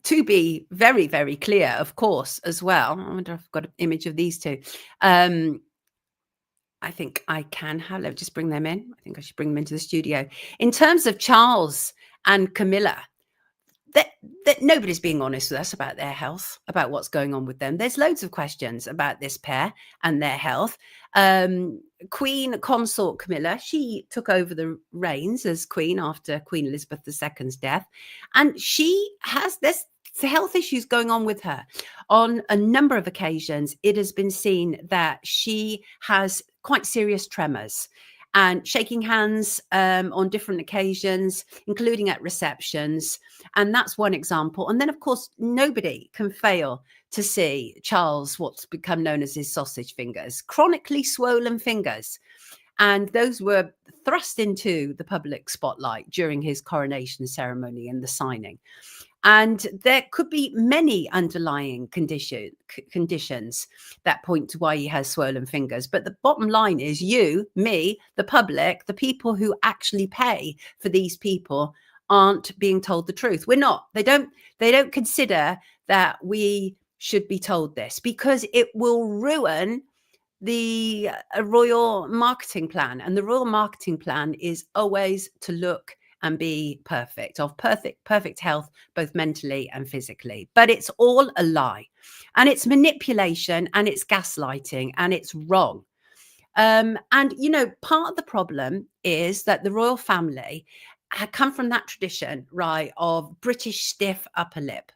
to be very, very clear, of course, as well, I wonder if I've got an image of these two. I think I can have, let me just bring them in. I think I should bring them into the studio. In terms of Charles and Camilla, that nobody's being honest with us about their health, about what's going on with them. There's loads of questions about this pair and their health. Queen Consort Camilla, she took over the reins as queen after Queen Elizabeth II's death, and she has this health issues going on with her. On a number of occasions, it has been seen that she has quite serious tremors and shaking hands on different occasions, including at receptions. And that's one example. And then, of course, nobody can fail to see Charles, what's become known as his sausage fingers, chronically swollen fingers. And those were thrust into the public spotlight during his coronation ceremony and the signing. And there could be many underlying conditions that point to why he has swollen fingers. But the bottom line is you, me, the public, the people who actually pay for these people aren't being told the truth. We're not. They don't consider that we should be told this, because it will ruin the royal marketing plan. And the royal marketing plan is always to look and be perfect, of perfect health, both mentally and physically. But it's all a lie, and it's manipulation, and it's gaslighting, and it's wrong. And part of the problem is that the royal family had come from that tradition, right, of British stiff upper lip.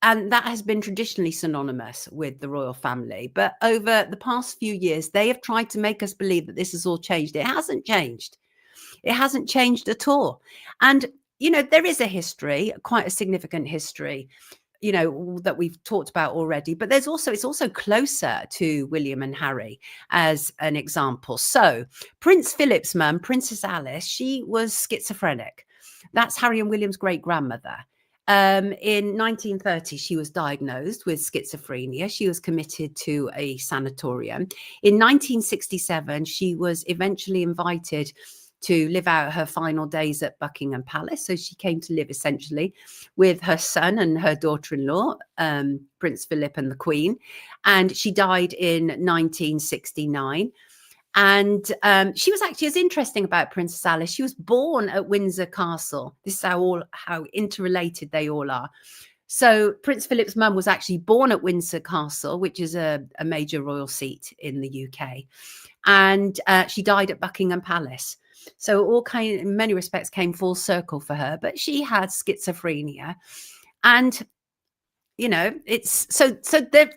And that has been traditionally synonymous with the royal family. But over the past few years, they have tried to make us believe that this has all changed. It hasn't changed. It hasn't changed at all. And, there is a history, quite a significant history, that we've talked about already. But it's also closer to William and Harry as an example. So Prince Philip's mum, Princess Alice, she was schizophrenic. That's Harry and William's great grandmother. In 1930, she was diagnosed with schizophrenia. She was committed to a sanatorium. In 1967, she was eventually invited to live out her final days at Buckingham Palace. So she came to live essentially with her son and her daughter-in-law, Prince Philip and the Queen. And she died in 1969. And she was actually, as interesting about Princess Alice, she was born at Windsor Castle. This is how interrelated they all are. So Prince Philip's mum was actually born at Windsor Castle, which is a major royal seat in the UK. And she died at Buckingham Palace. So all in many respects came full circle for her, but she had schizophrenia. And it's so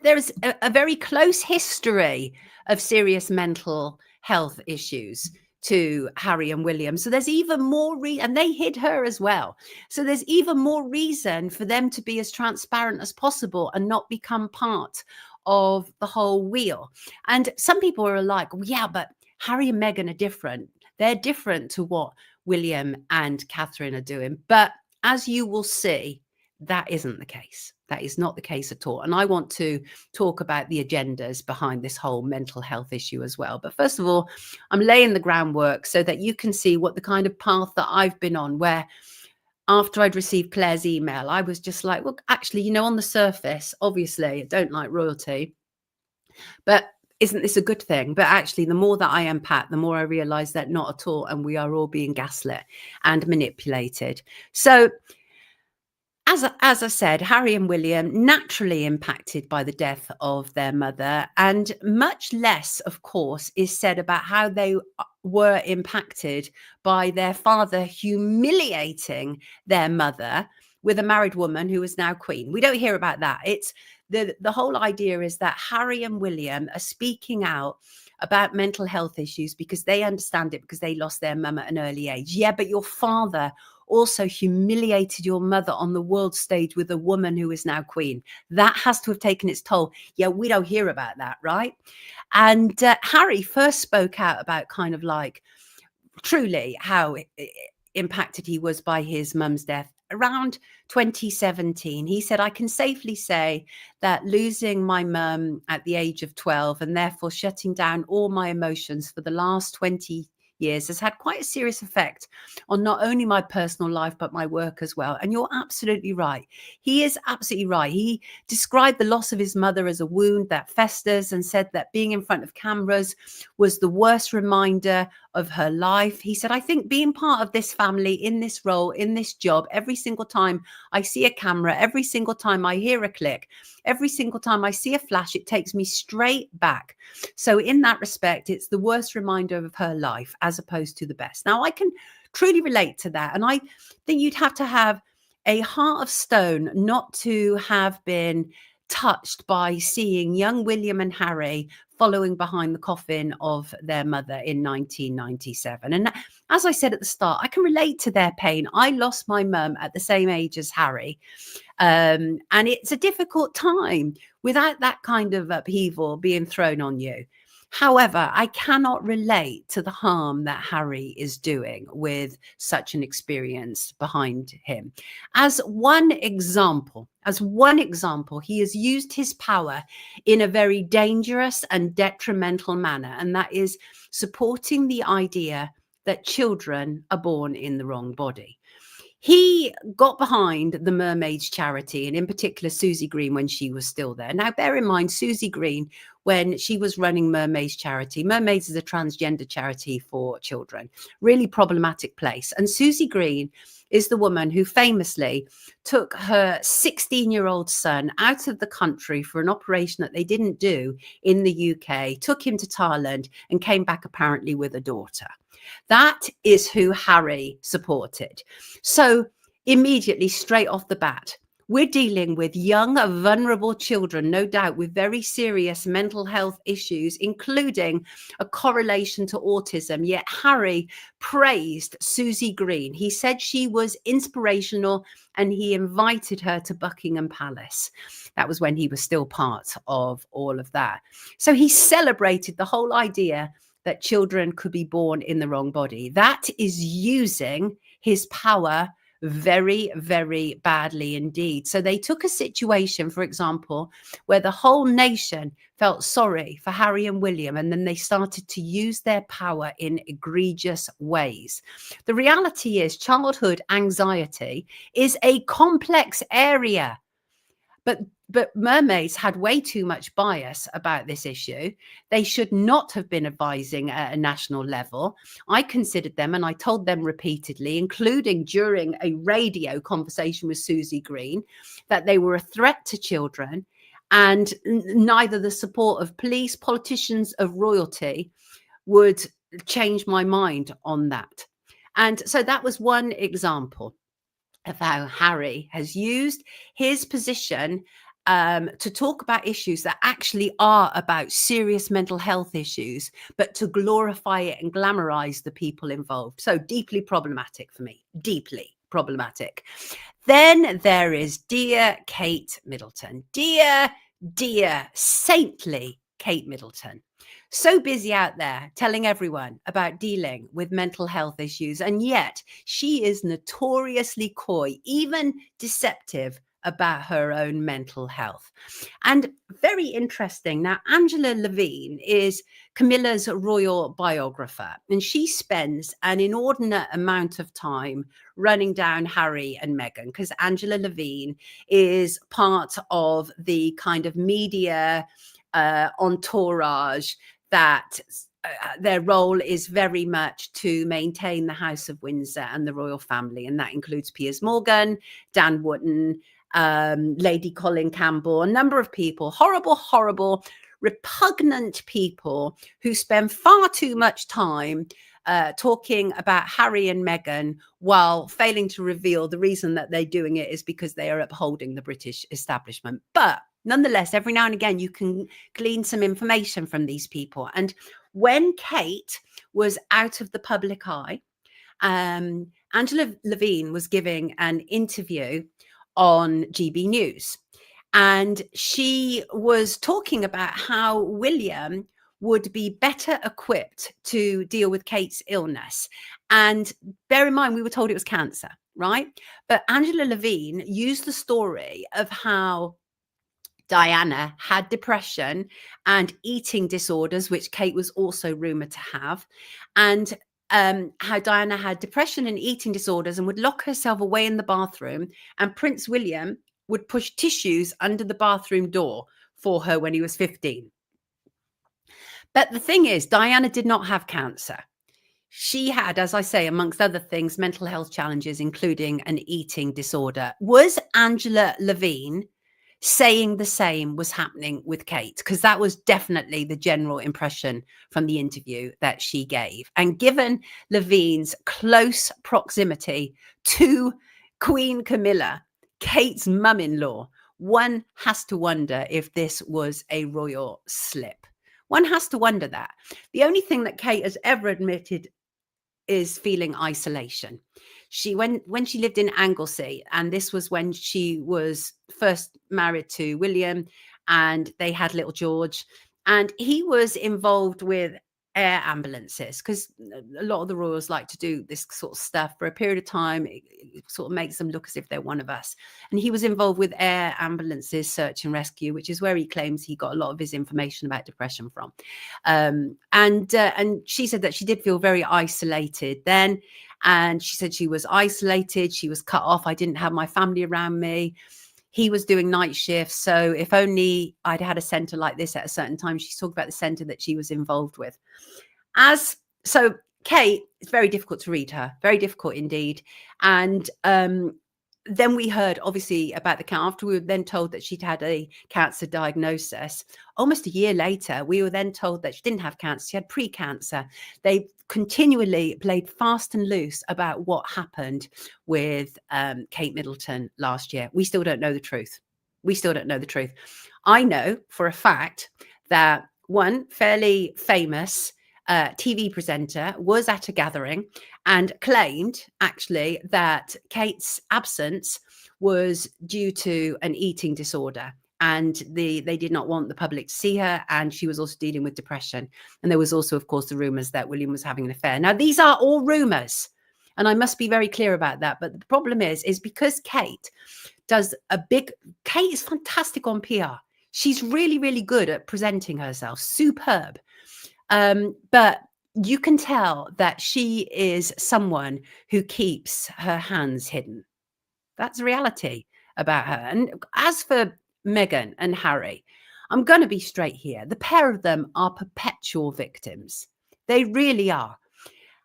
there's a very close history of serious mental health issues to Harry and William. So there's even more and they hid her as well. So there's even more reason for them to be as transparent as possible and not become part of the whole wheel. And some people are like, well, yeah, but Harry and Meghan are different. They're different to what William and Catherine are doing. But as you will see, that isn't the case. That is not the case at all. And I want to talk about the agendas behind this whole mental health issue as well. But first of all, I'm laying the groundwork so that you can see what the kind of path that I've been on, where after I'd received Claire's email, I was just like, well, actually, on the surface, obviously, I don't like royalty, but isn't this a good thing? But actually, the more that I unpack, the more I realize that not at all. And we are all being gaslit and manipulated. So as I said, Harry and William naturally impacted by the death of their mother, and much less, of course, is said about how they were impacted by their father humiliating their mother with a married woman who is now queen. We don't hear about that. It's the whole idea is that Harry and William are speaking out about mental health issues because they understand it, because they lost their mum at an early age. Yeah, but your father also humiliated your mother on the world stage with a woman who is now queen. That has to have taken its toll. Yeah, we don't hear about that, right? And Harry first spoke out about kind of like truly how impacted he was by his mum's death around 2017. He said, I can safely say that losing my mum at the age of 12 and therefore shutting down all my emotions for the last 20 years has had quite a serious effect on not only my personal life, but my work as well. And you're absolutely right. He is absolutely right. He described the loss of his mother as a wound that festers and said that being in front of cameras was the worst reminder of her life. He said, I think being part of this family, in this role, in this job, every single time I see a camera, every single time I hear a click, every single time I see a flash, it takes me straight back. So in that respect, it's the worst reminder of her life as opposed to the best. Now, I can truly relate to that. And I think you'd have to have a heart of stone not to have been touched by seeing young William and Harry following behind the coffin of their mother in 1997. And as I said at the start, I can relate to their pain. I lost my mum at the same age as Harry. And it's a difficult time without that kind of upheaval being thrown on you. However, I cannot relate to the harm that Harry is doing with such an experience behind him. As one example, he has used his power in a very dangerous and detrimental manner, and that is supporting the idea that children are born in the wrong body. He got behind the Mermaids charity, and in particular Susie Green, when she was still there. Now, bear in mind, Susie Green, when she was running Mermaids charity, Mermaids is a transgender charity for children, really problematic place. And Susie Green is the woman who famously took her 16-year-old son out of the country for an operation that they didn't do in the UK, took him to Thailand, and came back apparently with a daughter. That is who Harry supported. So immediately, straight off the bat, we're dealing with young, vulnerable children, no doubt with very serious mental health issues, including a correlation to autism. Yet Harry praised Susie Green. He said she was inspirational and he invited her to Buckingham Palace. That was when he was still part of all of that. So he celebrated the whole idea that children could be born in the wrong body. That is using his power very, very badly indeed. So they took a situation, for example, where the whole nation felt sorry for Harry and William, and then they started to use their power in egregious ways. The reality is childhood anxiety is a complex area. But mermaids had way too much bias about this issue. They should not have been advising at a national level. I considered them, and I told them repeatedly, including during a radio conversation with Susie Green, that they were a threat to children, and neither the support of police, politicians, of royalty would change my mind on that. And so that was one example of how Harry has used his position to talk about issues that actually are about serious mental health issues, but to glorify it and glamorize the people involved. So deeply problematic for me, deeply problematic. Then there is dear Kate Middleton, dear saintly Kate Middleton. So busy out there telling everyone about dealing with mental health issues, and yet she is notoriously coy, even deceptive about her own mental health. And very interesting. Now, Angela Levine is Camilla's royal biographer, and she spends an inordinate amount of time running down Harry and Meghan, because Angela Levine is part of the kind of media entourage that their role is very much to maintain the House of Windsor and the royal family. And that includes Piers Morgan, Dan Wootton, Lady Colin Campbell, a number of people, horrible, repugnant people who spend far too much time talking about Harry and Meghan while failing to reveal the reason that they're doing it is because they are upholding the British establishment. But nonetheless, every now and again, you can glean some information from these people. And when Kate was out of the public eye, Angela Levine was giving an interview on GB News. And she was talking about how William would be better equipped to deal with Kate's illness. And bear in mind, we were told it was cancer, right? But Angela Levine used the story of how Diana had depression and eating disorders, which Kate was also rumored to have, and how Diana had depression and eating disorders and would lock herself away in the bathroom, and Prince William would push tissues under the bathroom door for her when he was 15. But the thing is, Diana did not have cancer. She had, as I say, amongst other things, mental health challenges, including an eating disorder. Was Angela Levine saying the same was happening with Kate? Because that was definitely the general impression from the interview that she gave. And given Levine's close proximity to Queen Camilla, Kate's mum-in-law, one has to wonder if this was a royal slip. One has to wonder that. The only thing that Kate has ever admitted is feeling isolation. When she lived in Anglesey, and this was when she was first married to William, and they had little George, and he was involved with air ambulances because a lot of the royals like to do this sort of stuff for a period of time. It sort of makes them look as if they're one of us. And he was involved with air ambulances, search and rescue, which is where he claims he got a lot of his information about depression from. And she said that she did feel very isolated then. And she said she was isolated. She was cut off. I didn't have my family around me. He was doing night shifts. So if only I'd had a center like this at a certain time. She's talking about the center that she was involved with. So Kate, it's very difficult to read her, very difficult indeed. And then we heard obviously about the cancer. After we were then told that she'd had a cancer diagnosis. Almost a year later, we were then told that she didn't have cancer, she had pre-cancer. They continually played fast and loose about what happened with Kate Middleton last year. We still don't know the truth. We still don't know the truth. I know for a fact that one fairly famous TV presenter was at a gathering and claimed actually that Kate's absence was due to an eating disorder, and they did not want the public to see her, and she was also dealing with depression. And there was also, of course, the rumors that William was having an affair. Now, these are all rumors, and I must be very clear about that. But the problem is because Kate is fantastic on PR. She's really, really good at presenting herself, superb. But you can tell that she is someone who keeps her hands hidden. That's the reality about her. And as for Meghan and Harry, I'm going to be straight here. The pair of them are perpetual victims. They really are.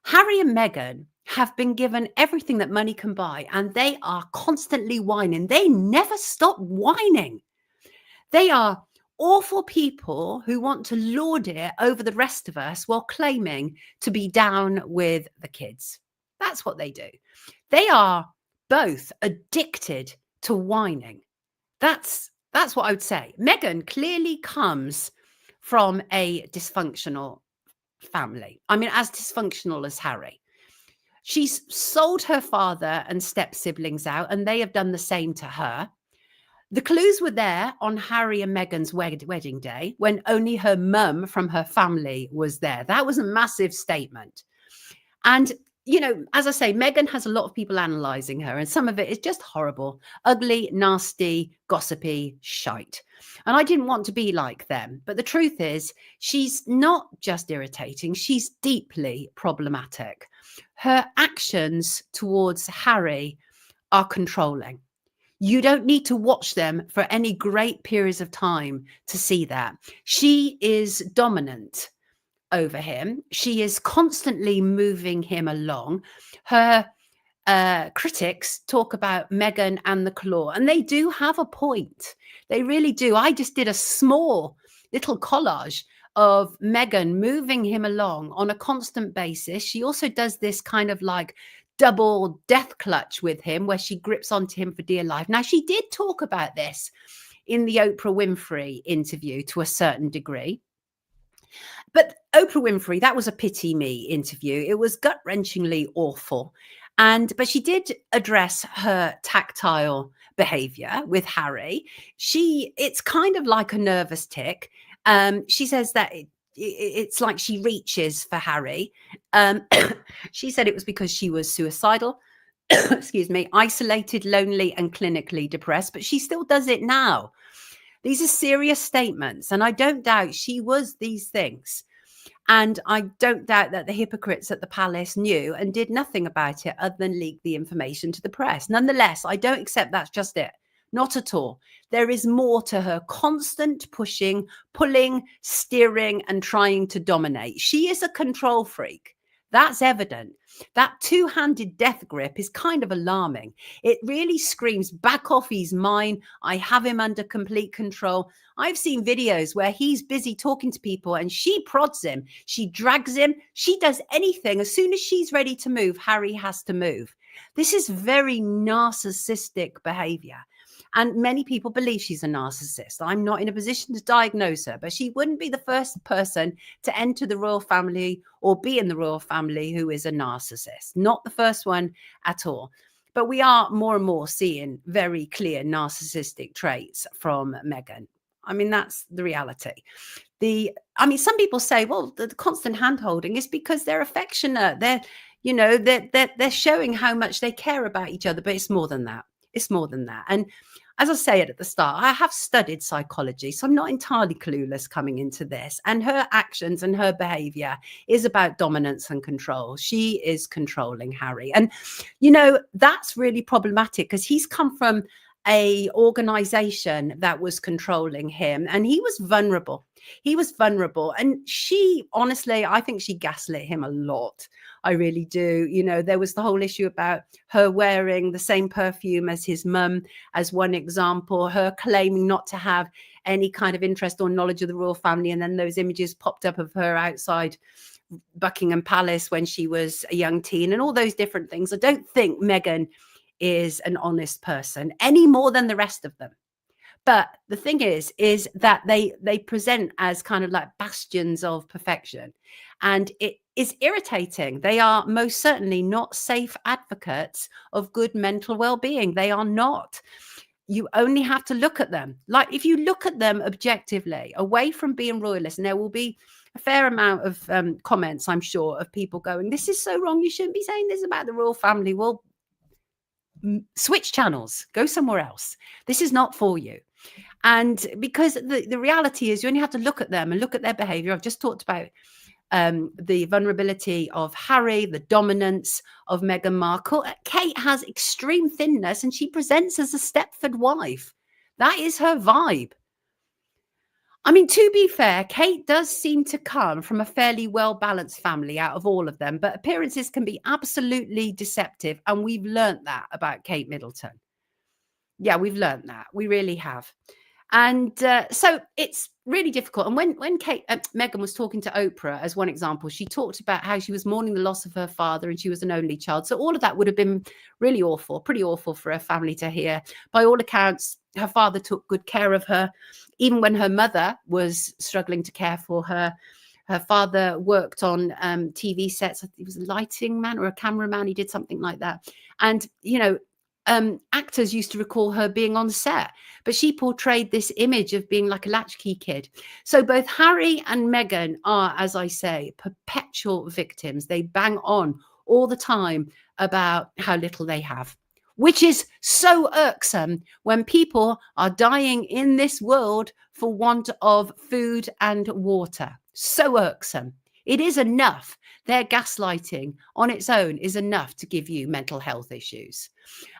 Harry and Meghan have been given everything that money can buy, and they are constantly whining. They never stop whining. They are awful people who want to lord it over the rest of us while claiming to be down with the kids. That's what they do. They are both addicted to whining. That's what I would say. Meghan clearly comes from a dysfunctional family. I mean, as dysfunctional as Harry. She's sold her father and step siblings out, and they have done the same to her. The clues were there on Harry and Meghan's wedding day when only her mum from her family was there. That was a massive statement. And, you know, as I say, Meghan has a lot of people analysing her, and some of it is just horrible, ugly, nasty, gossipy shite. And I didn't want to be like them. But the truth is, she's not just irritating, she's deeply problematic. Her actions towards Harry are controlling. You don't need to watch them for any great periods of time to see that. She is dominant over him. She is constantly moving him along. Her critics talk about Meghan and the claw, and they do have a point. They really do. I just did a small little collage of Meghan moving him along on a constant basis. She also does this kind of like double death clutch with him where she grips onto him for dear life. Now, she did talk about this in the Oprah Winfrey interview to a certain degree. But Oprah Winfrey, that was a pity me interview. It was gut-wrenchingly awful. But she did address her tactile behavior with Harry. It's kind of like a nervous tick. She says that it's like she reaches for Harry. She said it was because she was suicidal, excuse me, isolated, lonely, and clinically depressed, but she still does it now. These are serious statements, and I don't doubt she was these things. And I don't doubt that the hypocrites at the palace knew and did nothing about it other than leak the information to the press. Nonetheless, I don't accept that's just it. Not at all. There is more to her constant pushing, pulling, steering, and trying to dominate. She is a control freak. That's evident. That two-handed death grip is kind of alarming. It really screams, back off, he's mine. I have him under complete control. I've seen videos where he's busy talking to people and she prods him. She drags him. She does anything. As soon as she's ready to move, Harry has to move. This is very narcissistic behavior. And many people believe she's a narcissist. I'm not in a position to diagnose her, but she wouldn't be the first person to enter the royal family or be in the royal family who is a narcissist. Not the first one at all. But we are more and more seeing very clear narcissistic traits from Meghan. I mean, that's the reality. I mean, some people say, well, the constant hand holding is because they're affectionate. They're showing how much they care about each other, but it's more than that. It's more than that. And as I say it at the start, I have studied psychology, so I'm not entirely clueless coming into this. And her actions and her behavior is about dominance and control. She is controlling Harry. And, that's really problematic because he's come from a organization that was controlling him, and he was vulnerable. And she, honestly, I think she gaslit him a lot. I really do. There was the whole issue about her wearing the same perfume as his mum, as one example, her claiming not to have any kind of interest or knowledge of the royal family. And then those images popped up of her outside Buckingham Palace when she was a young teen, and all those different things. I don't think Meghan is an honest person any more than the rest of them. But the thing is that they present as kind of like bastions of perfection, and it is irritating. They are most certainly not safe advocates of good mental well-being. They are not. You only have to look at them. Like, if you look at them objectively, away from being royalists, and there will be a fair amount of comments, I'm sure, of people going, this is so wrong. You shouldn't be saying this about the royal family. Well, switch channels, go somewhere else. This is not for you. And because the reality is you only have to look at them and look at their behavior. I've just talked about the vulnerability of Harry, the dominance of Meghan Markle. Kate has extreme thinness and she presents as a Stepford wife. That is her vibe. I mean, to be fair, Kate does seem to come from a fairly well-balanced family out of all of them, but appearances can be absolutely deceptive, and we've learnt that about Kate Middleton. Yeah, we've learnt that. We really have. And so it's really difficult. And when Meghan was talking to Oprah, as one example, she talked about how she was mourning the loss of her father and she was an only child. So all of that would have been really awful, pretty awful for her family to hear. By all accounts, her father took good care of her, even when her mother was struggling to care for her. Her father worked on TV sets. He was a lighting man or a cameraman. He did something like that. And, actors used to recall her being on set, but she portrayed this image of being like a latchkey kid. So both Harry and Meghan are, as I say, perpetual victims. They bang on all the time about how little they have, which is so irksome when people are dying in this world for want of food and water. So irksome. It is enough. Their gaslighting on its own is enough to give you mental health issues.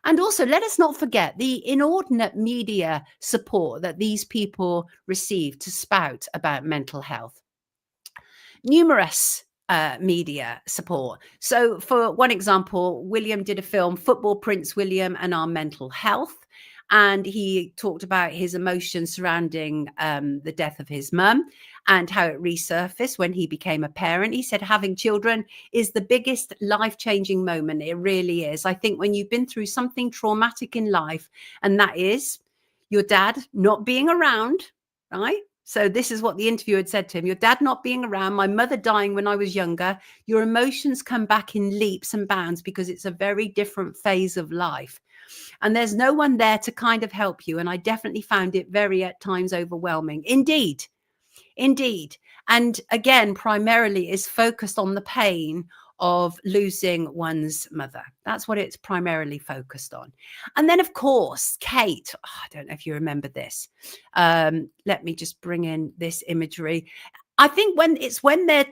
And also, let us not forget the inordinate media support that these people receive to spout about mental health. Numerous media support. So for one example, William did a film, Football Prince William and Our Mental Health. And he talked about his emotions surrounding the death of his mum and how it resurfaced when he became a parent. He said having children is the biggest life-changing moment. It really is. I think when you've been through something traumatic in life, and that is your dad not being around, right? So this is what the interviewer had said to him. Your dad not being around, my mother dying when I was younger. Your emotions come back in leaps and bounds because it's a very different phase of life. And there's no one there to kind of help you. And I definitely found it very at times overwhelming. Indeed. And again, primarily is focused on the pain of losing one's mother. That's what it's primarily focused on. And then, of course, Kate, I don't know if you remember this. Let me just bring in this imagery. I think when they're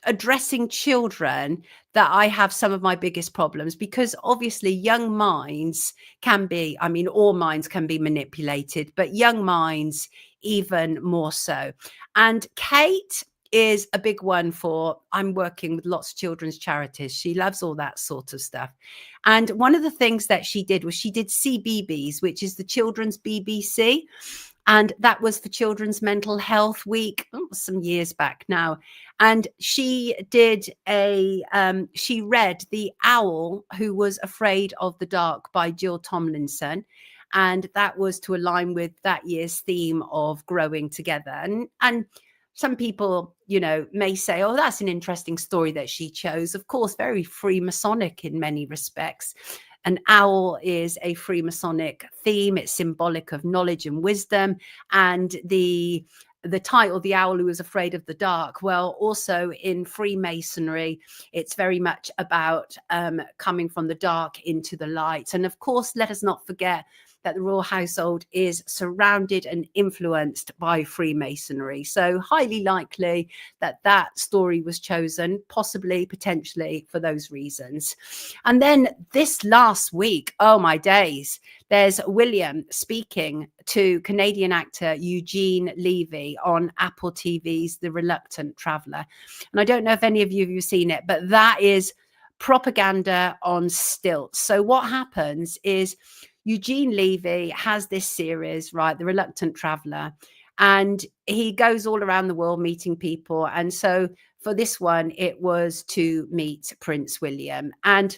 addressing children that I have some of my biggest problems, because obviously young minds can be, I mean, all minds can be manipulated, but young minds even more so. And Kate is a big one for, I'm working with lots of children's charities. She loves all that sort of stuff. And one of the things that she did was she did CBBS, which is the Children's BBC. And that was for Children's Mental Health Week, some years back now. And she did she read The Owl Who Was Afraid of the Dark by Jill Tomlinson. And that was to align with that year's theme of growing together. And some people, may say, oh, that's an interesting story that she chose. Of course, very Freemasonic in many respects. An owl is a Freemasonic theme. It's symbolic of knowledge and wisdom. And the the title, The Owl Who Was Afraid of the Dark. Well, also in Freemasonry, it's very much about coming from the dark into the light. And of course, let us not forget that the royal household is surrounded and influenced by Freemasonry. So highly likely that that story was chosen, possibly, potentially for those reasons. And then this last week, oh my days, there's William speaking to Canadian actor Eugene Levy on Apple TV's The Reluctant Traveller. And I don't know if any of you have seen it, but that is propaganda on stilts. So what happens is Eugene Levy has this series, right, The Reluctant Traveller, and he goes all around the world meeting people. And so for this one, it was to meet Prince William. And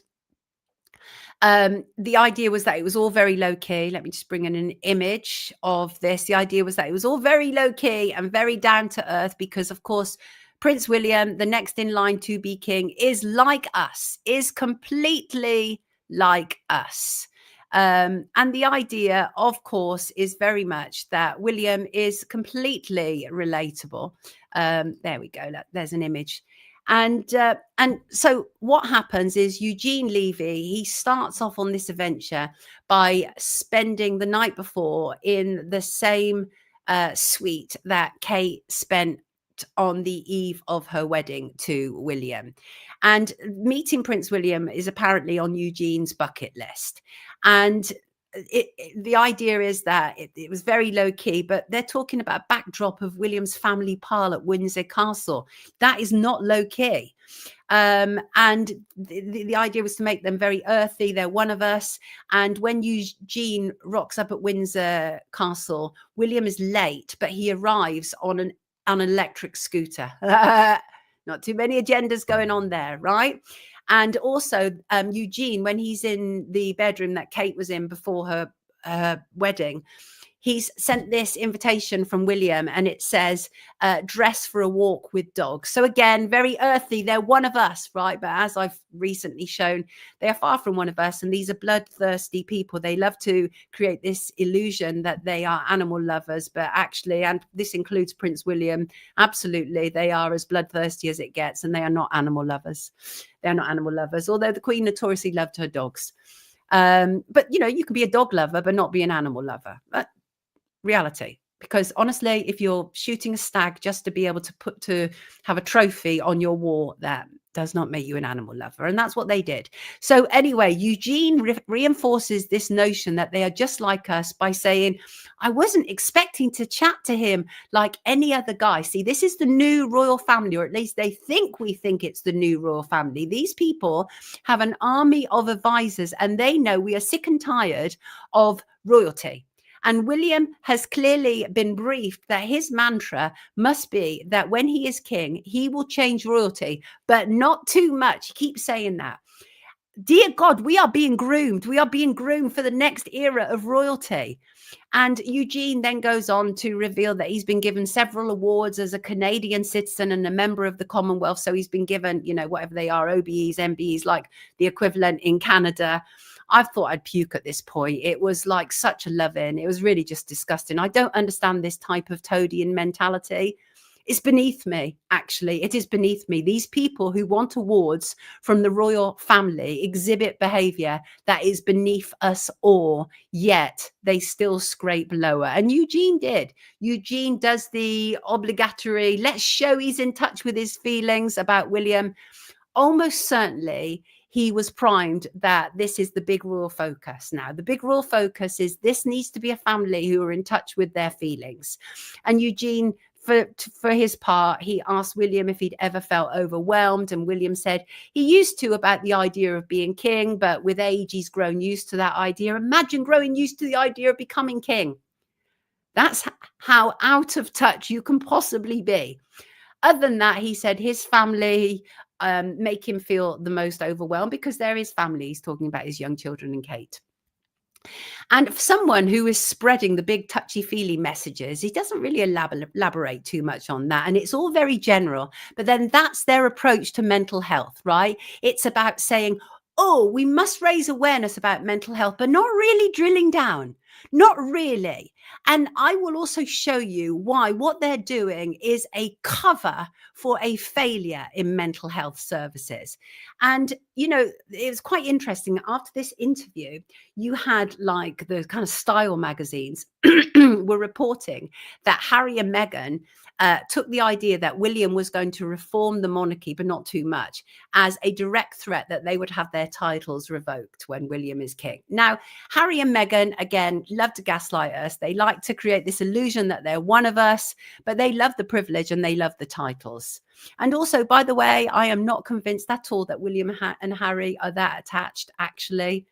the idea was that it was all very low key. Let me just bring in an image of this. The idea was that it was all very low key and very down to earth because, of course, Prince William, the next in line to be king, is like us, is completely like us. And the idea, of course, is very much that William is completely relatable. There we go. Look, there's an image. And so what happens is Eugene Levy, he starts off on this adventure by spending the night before in the same suite that Kate spent on the eve of her wedding to William. And meeting Prince William is apparently on Eugene's bucket list. And the idea is that it was very low key, but they're talking about a backdrop of William's family pile at Windsor Castle. That is not low key. And the idea was to make them very earthy. They're one of us. And when Eugene rocks up at Windsor Castle, William is late, but he arrives on an electric scooter. Not too many agendas going on there, right? And also Eugene, when he's in the bedroom that Kate was in before her wedding, he's sent this invitation from William and it says, dress for a walk with dogs. So again, very earthy. They're one of us, right? But as I've recently shown, they are far from one of us. And these are bloodthirsty people. They love to create this illusion that they are animal lovers, but actually, and this includes Prince William, absolutely, they are as bloodthirsty as it gets. And they are not animal lovers. They're not animal lovers, although the Queen notoriously loved her dogs. But, you know, you can be a dog lover, but not be an animal lover. Reality, because honestly, if you're shooting a stag just to be able to have a trophy on your wall, that does not make you an animal lover. And that's what they did. So anyway, Eugene reinforces this notion that they are just like us by saying, I wasn't expecting to chat to him like any other guy. See, this is the new royal family, or at least they think we think it's the new royal family. These people have an army of advisors and they know we are sick and tired of royalty. And William has clearly been briefed that his mantra must be that when he is king, he will change royalty, but not too much. He keeps saying that. Dear God, we are being groomed. We are being groomed for the next era of royalty. And Eugene then goes on to reveal that he's been given several awards as a Canadian citizen and a member of the Commonwealth. So he's been given, you know, whatever they are, OBEs, MBEs, like the equivalent in Canada. I thought I'd puke at this point. It was like such a love-in. It was really just disgusting. I don't understand this type of toadian mentality. It's beneath me, actually. It is beneath me. These people who want awards from the royal family exhibit behavior that is beneath us all, yet they still scrape lower. And Eugene did. Eugene does the obligatory, let's show he's in touch with his feelings about William. Almost certainly, he was primed that this is the big royal focus. Now, the big royal focus is this needs to be a family who are in touch with their feelings. And Eugene, for his part, he asked William if he'd ever felt overwhelmed. And William said he used to about the idea of being king, but with age, he's grown used to that idea. Imagine growing used to the idea of becoming king. That's how out of touch you can possibly be. Other than that, he said his family make him feel the most overwhelmed because they're his family. He's talking about his young children and Kate. And for someone who is spreading the big touchy-feely messages, he doesn't really elaborate too much on that. And it's all very general. But then that's their approach to mental health, right? It's about saying, oh, we must raise awareness about mental health, but not really drilling down. Not really. And I will also show you why what they're doing is a cover for a failure in mental health services. And, it was quite interesting. After this interview, you had like the kind of style magazines were reporting that Harry and Meghan took the idea that William was going to reform the monarchy, but not too much, as a direct threat that they would have their titles revoked when William is king. Now, Harry and Meghan, again, love to gaslight us. They like to create this illusion that they're one of us, but they love the privilege and they love the titles. And also, by the way, I am not convinced at all that William and Harry are that attached, actually.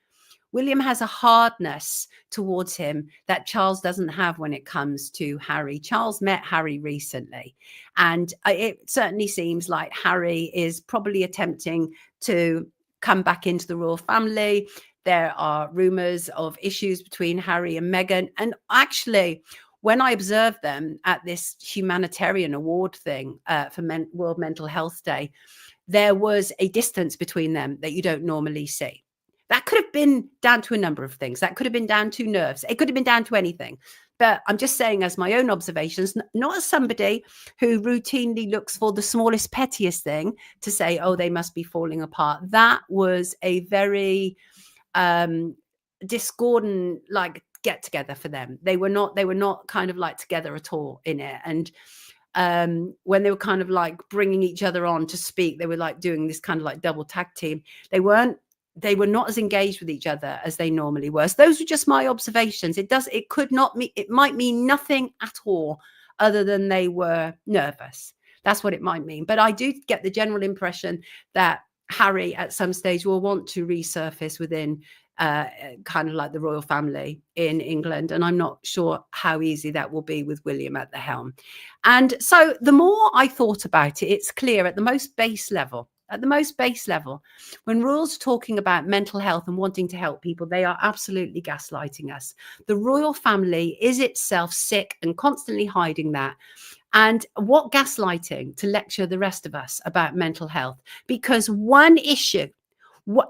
William has a hardness towards him that Charles doesn't have when it comes to Harry. Charles met Harry recently, and it certainly seems like Harry is probably attempting to come back into the royal family. There are rumors of issues between Harry and Meghan. And actually, when I observed them at this humanitarian award thing for World Mental Health Day, there was a distance between them that you don't normally see. That could have been down to a number of things. That could have been down to nerves. It could have been down to anything. But I'm just saying, as my own observations, not as somebody who routinely looks for the smallest, pettiest thing to say, oh, they must be falling apart. That was a very discordant, like, get together for them. They were not kind of like together at all in it. And when they were kind of like bringing each other on to speak, they were like doing this kind of like double tag team. They were not as engaged with each other as they normally were. So those were just my observations. It might mean nothing at all other than they were nervous. That's what it might mean. But I do get the general impression that Harry at some stage will want to resurface within kind of like the royal family in England. And I'm not sure how easy that will be with William at the helm. And so the more I thought about it, it's clear at the most base level, when royals are talking about mental health and wanting to help people, they are absolutely gaslighting us. The royal family is itself sick and constantly hiding that. And what gaslighting to lecture the rest of us about mental health? Because one issue,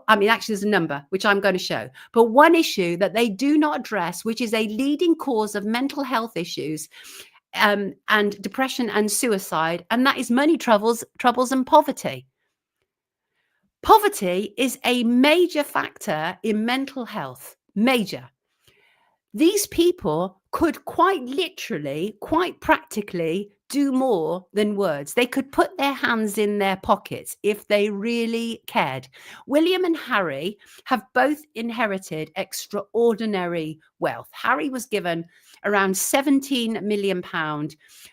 actually, there's a number, which I'm going to show, but one issue that they do not address, which is a leading cause of mental health issues and depression and suicide, and that is money troubles and poverty. Poverty is a major factor in mental health. Major. These people could quite literally, quite practically do more than words. They could put their hands in their pockets if they really cared. William and Harry have both inherited extraordinary wealth. Harry was given around £17 million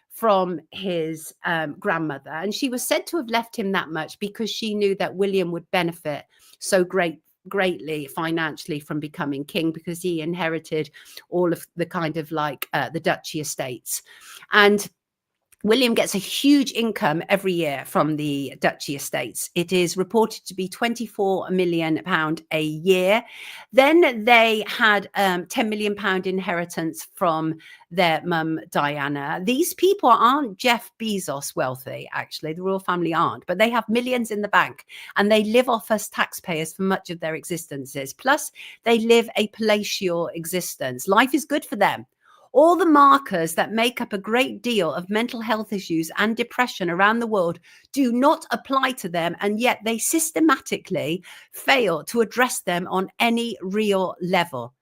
from his grandmother, and she was said to have left him that much because she knew that William would benefit so greatly financially from becoming king, because he inherited all of the kind of like the duchy estates. And William gets a huge income every year from the duchy estates. It is reported to be £24 million a year. Then they had £10 million inheritance from their mum, Diana. These people aren't Jeff Bezos wealthy, actually. The royal family aren't, but they have millions in the bank and they live off us taxpayers for much of their existences. Plus, they live a palatial existence. Life is good for them. All the markers that make up a great deal of mental health issues and depression around the world do not apply to them, and yet they systematically fail to address them on any real level.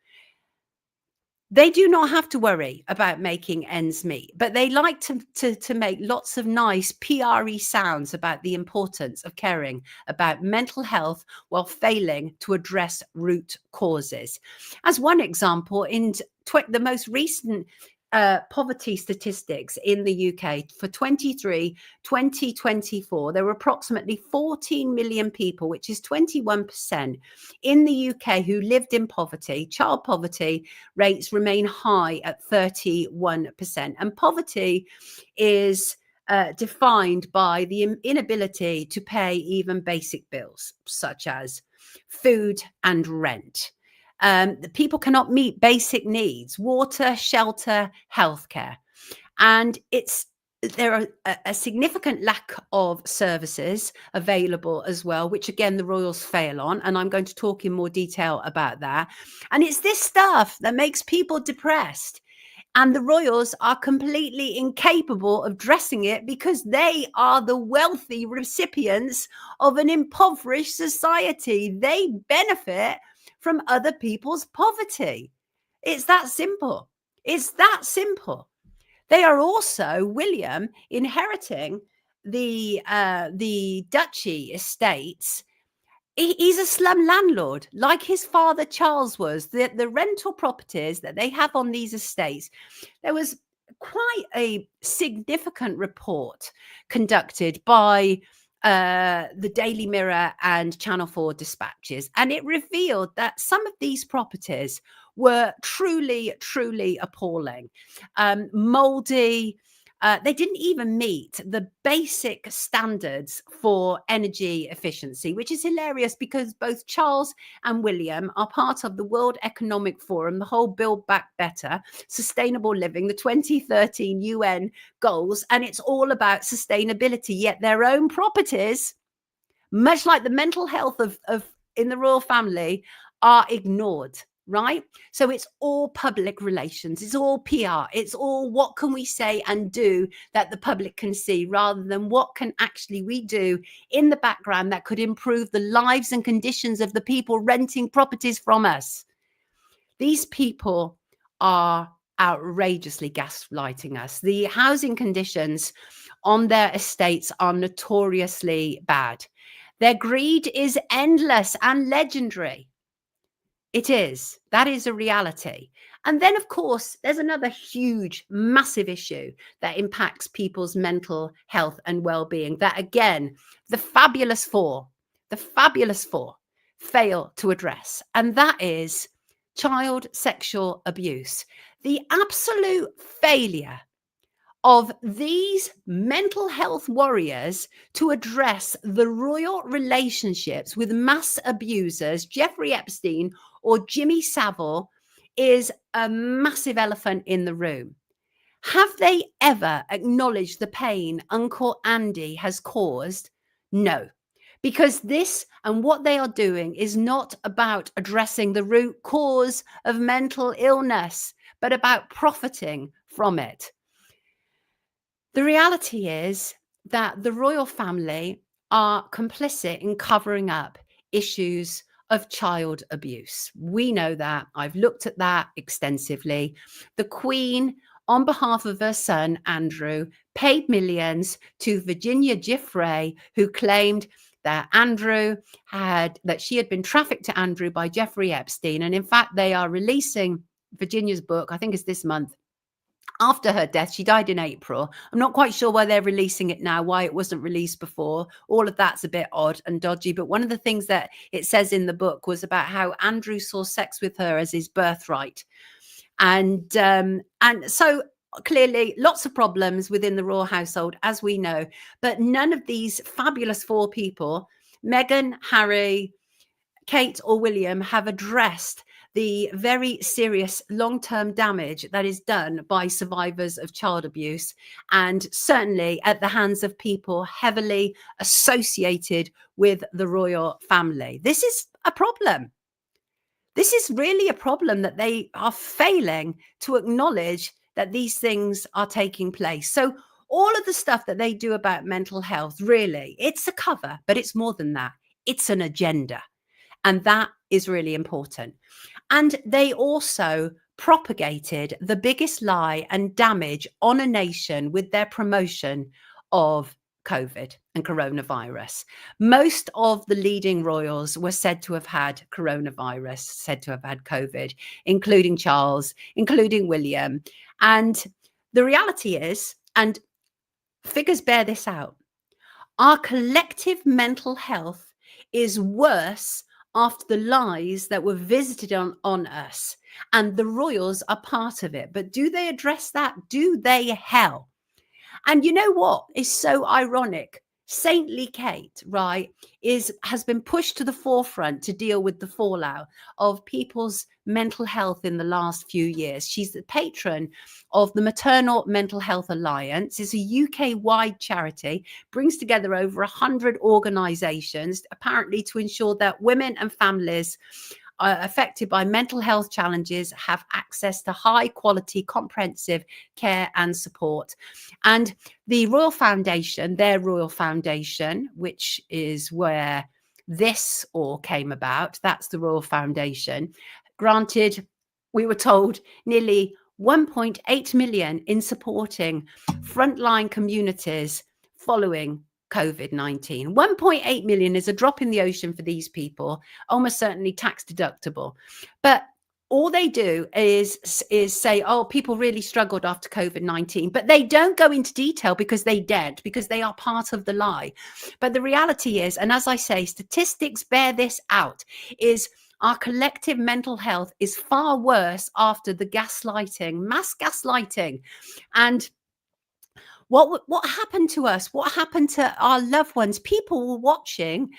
They do not have to worry about making ends meet, but they like to make lots of nice PRE sounds about the importance of caring about mental health while failing to address root causes. As one example, in the most recent poverty statistics in the UK for 2024, there were approximately 14 million people, which is 21% in the UK, who lived in poverty. Child poverty rates remain high at 31%. And poverty is defined by the inability to pay even basic bills, such as food and rent. The people cannot meet basic needs: water, shelter, healthcare. And it's there are a significant lack of services available as well, which again the royals fail on, and I'm going to talk in more detail about that. And it's this stuff that makes people depressed, and the royals are completely incapable of addressing it because they are the wealthy recipients of an impoverished society. They benefit from other people's poverty. It's that simple. It's that simple. They are also, William, inheriting the duchy estates. He's a slum landlord, like his father Charles was. The rental properties that they have on these estates, there was quite a significant report conducted by the Daily Mirror and Channel 4 dispatches, and it revealed that some of these properties were truly, truly appalling, moldy. They didn't even meet the basic standards for energy efficiency, which is hilarious because both Charles and William are part of the World Economic Forum, the whole Build Back Better, Sustainable Living, the 2013 UN goals, and it's all about sustainability. Yet their own properties, much like the mental health of in the royal family, are ignored. Right? So it's all public relations, it's all PR, it's all what can we say and do that the public can see, rather than what can actually we do in the background that could improve the lives and conditions of the people renting properties from us. These people are outrageously gaslighting us. The housing conditions on their estates are notoriously bad. Their greed is endless and legendary. It is. That is a reality. And then, of course, there's another huge, massive issue that impacts people's mental health and well-being that, again, the fabulous four fail to address. And that is child sexual abuse. The absolute failure of these mental health warriors to address the royal relationships with mass abusers, Jeffrey Epstein or Jimmy Savile, is a massive elephant in the room. Have they ever acknowledged the pain Uncle Andy has caused? No, because this and what they are doing is not about addressing the root cause of mental illness, but about profiting from it. The reality is that the royal family are complicit in covering up issues of child abuse. We know that. I've looked at that extensively. The Queen, on behalf of her son, Andrew, paid millions to Virginia Giuffre, who claimed that she had been trafficked to Andrew by Jeffrey Epstein. And in fact, they are releasing Virginia's book, I think it's this month, after her death. She died in April. I'm not quite sure why they're releasing it now, why it wasn't released before. All of that's a bit odd and dodgy. But one of the things that it says in the book was about how Andrew saw sex with her as his birthright. And so clearly lots of problems within the royal household, as we know. But none of these fabulous four people, Meghan, Harry, Kate or William, have addressed the very serious long-term damage that is done by survivors of child abuse, and certainly at the hands of people heavily associated with the royal family. This is a problem. This is really a problem that they are failing to acknowledge that these things are taking place. So all of the stuff that they do about mental health, really, it's a cover, but it's more than that. It's an agenda. And that is really important. And they also propagated the biggest lie and damage on a nation with their promotion of COVID and coronavirus. Most of the leading royals were said to have had coronavirus, said to have had COVID, including Charles, including William. And the reality is, and figures bear this out, our collective mental health is worse after the lies that were visited on us, and the royals are part of it. But do they address that? Do they? Hell. And you know what is so ironic? Saintly Kate, right, has been pushed to the forefront to deal with the fallout of people's mental health in the last few years. She's the patron of the Maternal Mental Health Alliance. It's a UK-wide charity, brings together over 100 organisations, apparently to ensure that women and families affected by mental health challenges have access to high quality, comprehensive care and support. And the Royal Foundation, their Royal Foundation, which is where this all came about, that's the Royal Foundation, granted, we were told, nearly 1.8 million in supporting frontline communities following COVID-19. 1.8 million is a drop in the ocean for these people, almost certainly tax deductible. But all they do is say, oh, people really struggled after COVID-19, but they don't go into detail because they daren't, because they are part of the lie. But the reality is, and as I say, statistics bear this out, is our collective mental health is far worse after the gaslighting, mass gaslighting. And what happened to us? What happened to our loved ones? People were watching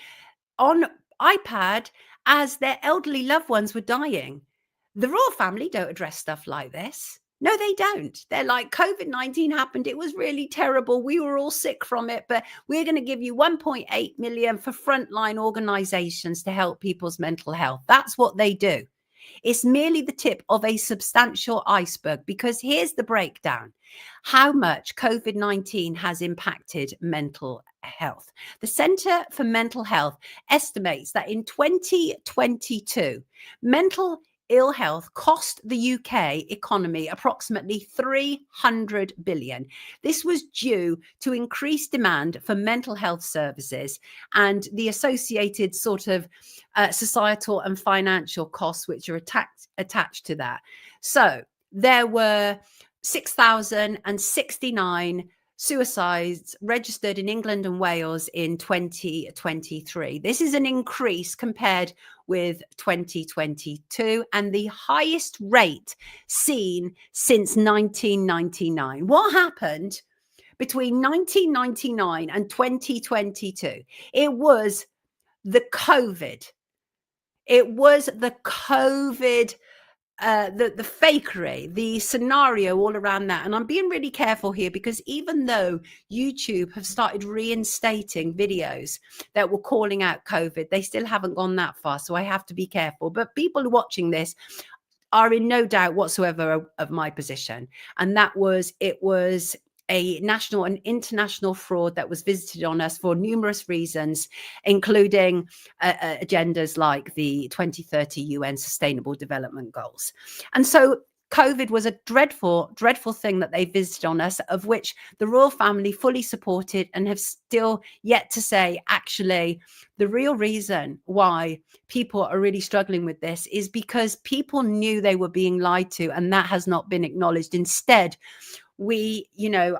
on iPad as their elderly loved ones were dying. The royal family don't address stuff like this. No, they don't. They're like, COVID-19 happened. It was really terrible. We were all sick from it, but we're going to give you 1.8 million for frontline organizations to help people's mental health. That's what they do. It's merely the tip of a substantial iceberg, because here's the breakdown: how much COVID-19 has impacted mental health. The Centre for Mental Health estimates that in 2022, mental ill health cost the UK economy approximately 300 billion. This was due to increased demand for mental health services and the associated sort of societal and financial costs which are attached to that. So there were 6,069 suicides registered in England and Wales in 2023. This is an increase compared with 2022 and the highest rate seen since 1999. What happened between 1999 and 2022? It was the COVID. It was the COVID, the fakery, the scenario all around that. And I'm being really careful here, because even though YouTube have started reinstating videos that were calling out COVID, they still haven't gone that far. So I have to be careful. But people watching this are in no doubt whatsoever of my position. And that was, it was a national and international fraud that was visited on us for numerous reasons, including agendas like the 2030 UN Sustainable Development Goals. And so COVID was a dreadful, dreadful thing that they visited on us, of which the royal family fully supported and have still yet to say, actually, the real reason why people are really struggling with this is because people knew they were being lied to, and that has not been acknowledged. Instead, we,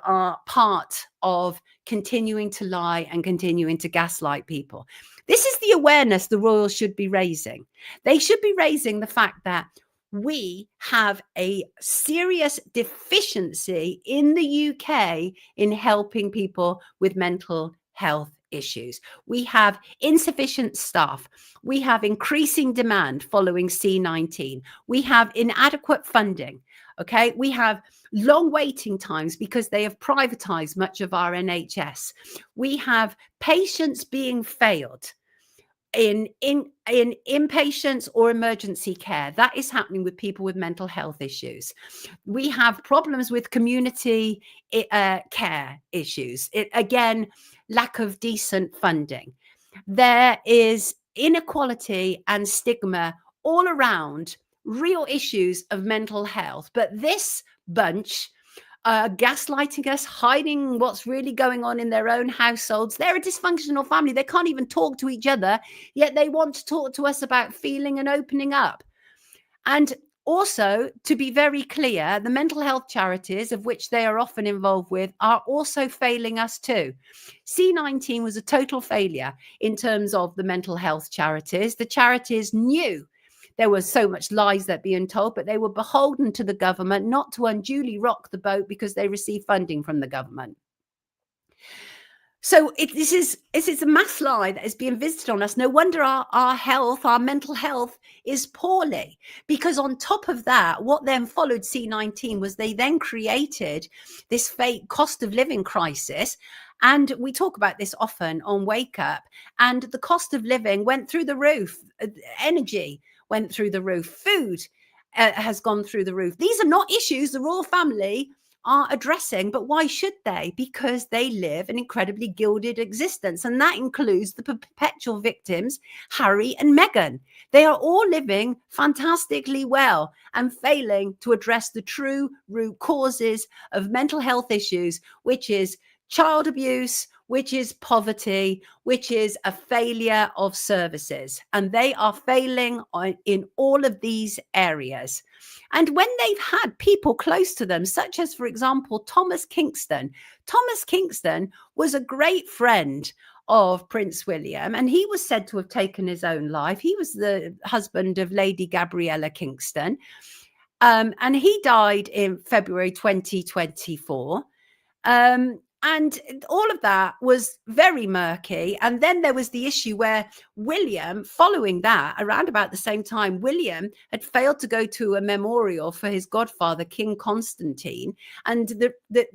are part of continuing to lie and continuing to gaslight people. This is the awareness the royals should be raising. They should be raising the fact that we have a serious deficiency in the UK in helping people with mental health issues. We have insufficient staff. We have increasing demand following C-19. We have inadequate funding. Okay, we have long waiting times because they have privatized much of our NHS. We have patients being failed in inpatients or emergency care. That is happening with people with mental health issues. We have problems with community care issues. Again, lack of decent funding. There is inequality and stigma all around, real issues of mental health. But this bunch gaslighting us, hiding what's really going on in their own households. They're a dysfunctional family. They can't even talk to each other, yet they want to talk to us about feeling and opening up. And also, to be very clear, the mental health charities, of which they are often involved with, are also failing us too. C-19 was a total failure in terms of the mental health charities. The charities knew there was so much lies that being told, but they were beholden to the government not to unduly rock the boat because they received funding from the government. So this is a mass lie that is being visited on us. No wonder our health, our mental health is poorly. Because on top of that, what then followed C-19 was they then created this fake cost of living crisis. And we talk about this often on Wake Up. And the cost of living went through the roof. Energy went through the roof. Food has gone through the roof. These are not issues the royal family are addressing, but why should they? Because they live an incredibly gilded existence, and that includes the perpetual victims, Harry and Meghan. They are all living fantastically well and failing to address the true root causes of mental health issues, which is child abuse, which is poverty, which is a failure of services. And they are failing in all of these areas. And when they've had people close to them, such as, for example, Thomas Kingston was a great friend of Prince William, and he was said to have taken his own life. He was the husband of Lady Gabriella Kingston, and he died in February 2024. And all of that was very murky. And then there was the issue where William, following that, around about the same time, William had failed to go to a memorial for his godfather, King Constantine. And the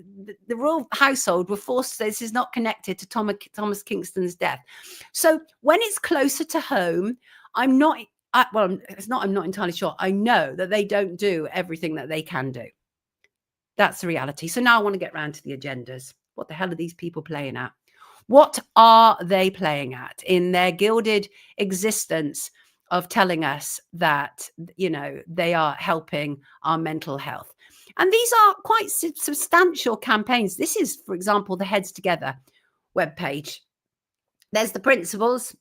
royal household were forced to say this is not connected to Thomas Kingston's death. So when it's closer to home, I'm not entirely sure. I know that they don't do everything that they can do. That's the reality. So now I want to get round to the agendas. What the hell are these people playing at? What are they playing at in their gilded existence of telling us that, they are helping our mental health? And these are quite substantial campaigns. This is, for example, the Heads Together webpage. There's the principals,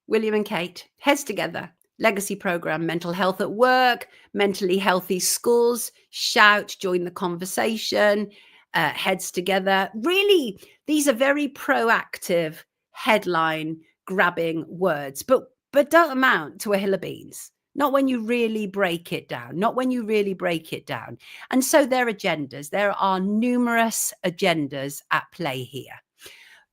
William and Kate, Heads Together. Legacy program, mental health at work, mentally healthy schools, shout, join the conversation, Heads Together. Really, these are very proactive headline grabbing words, but don't amount to a hill of beans. Not when you really break it down. And so their agendas, there are numerous agendas at play here.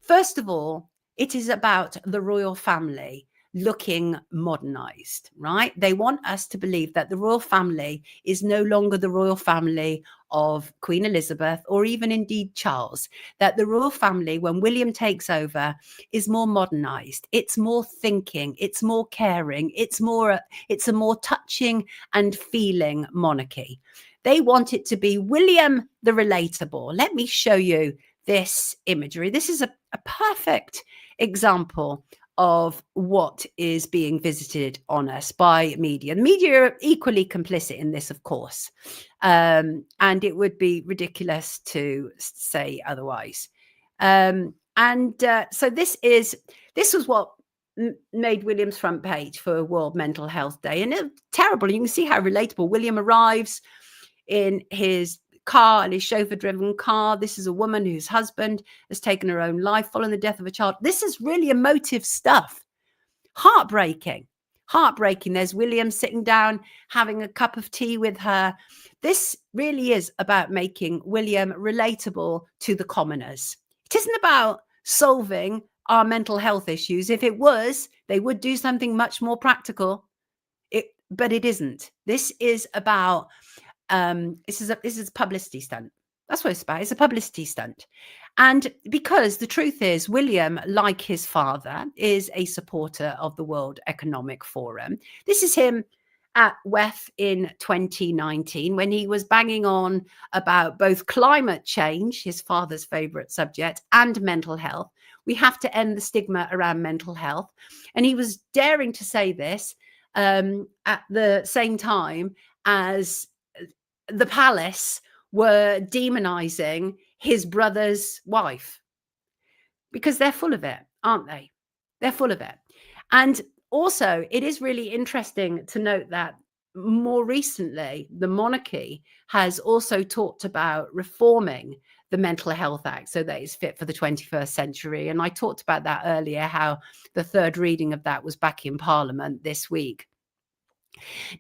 First of all, it is about the royal family looking modernized, right? They want us to believe that the royal family is no longer the royal family of Queen Elizabeth or even indeed Charles, that the royal family, when William takes over, is more modernized. It's more thinking, it's more caring, it's a more touching and feeling monarchy. They want it to be William the relatable. Let me show you this imagery. This is a perfect example of what is being visited on us by media. The media are equally complicit in this, of course, and it would be ridiculous to say otherwise. So this was what made William's front page for World Mental Health Day, and it's terrible. You can see how relatable. William arrives in his car, and his chauffeur-driven car. This is a woman whose husband has taken her own life following the death of a child. This is really emotive stuff. Heartbreaking. There's William sitting down, having a cup of tea with her. This really is about making William relatable to the commoners. It isn't about solving our mental health issues. If it was, they would do something much more practical. But it isn't. This is about this is a publicity stunt. That's what it's about. It's a publicity stunt. And because the truth is, William, like his father, is a supporter of the World Economic Forum. This is him at WEF in 2019 when he was banging on about both climate change, his father's favorite subject, and mental health. We have to end the stigma around mental health. And he was daring to say this at the same time as the palace were demonizing his brother's wife, because they're full of it, aren't they? They're full of it. And also, it is really interesting to note that more recently, the monarchy has also talked about reforming the Mental Health Act so that it's fit for the 21st century. And I talked about that earlier, how the third reading of that was back in Parliament this week.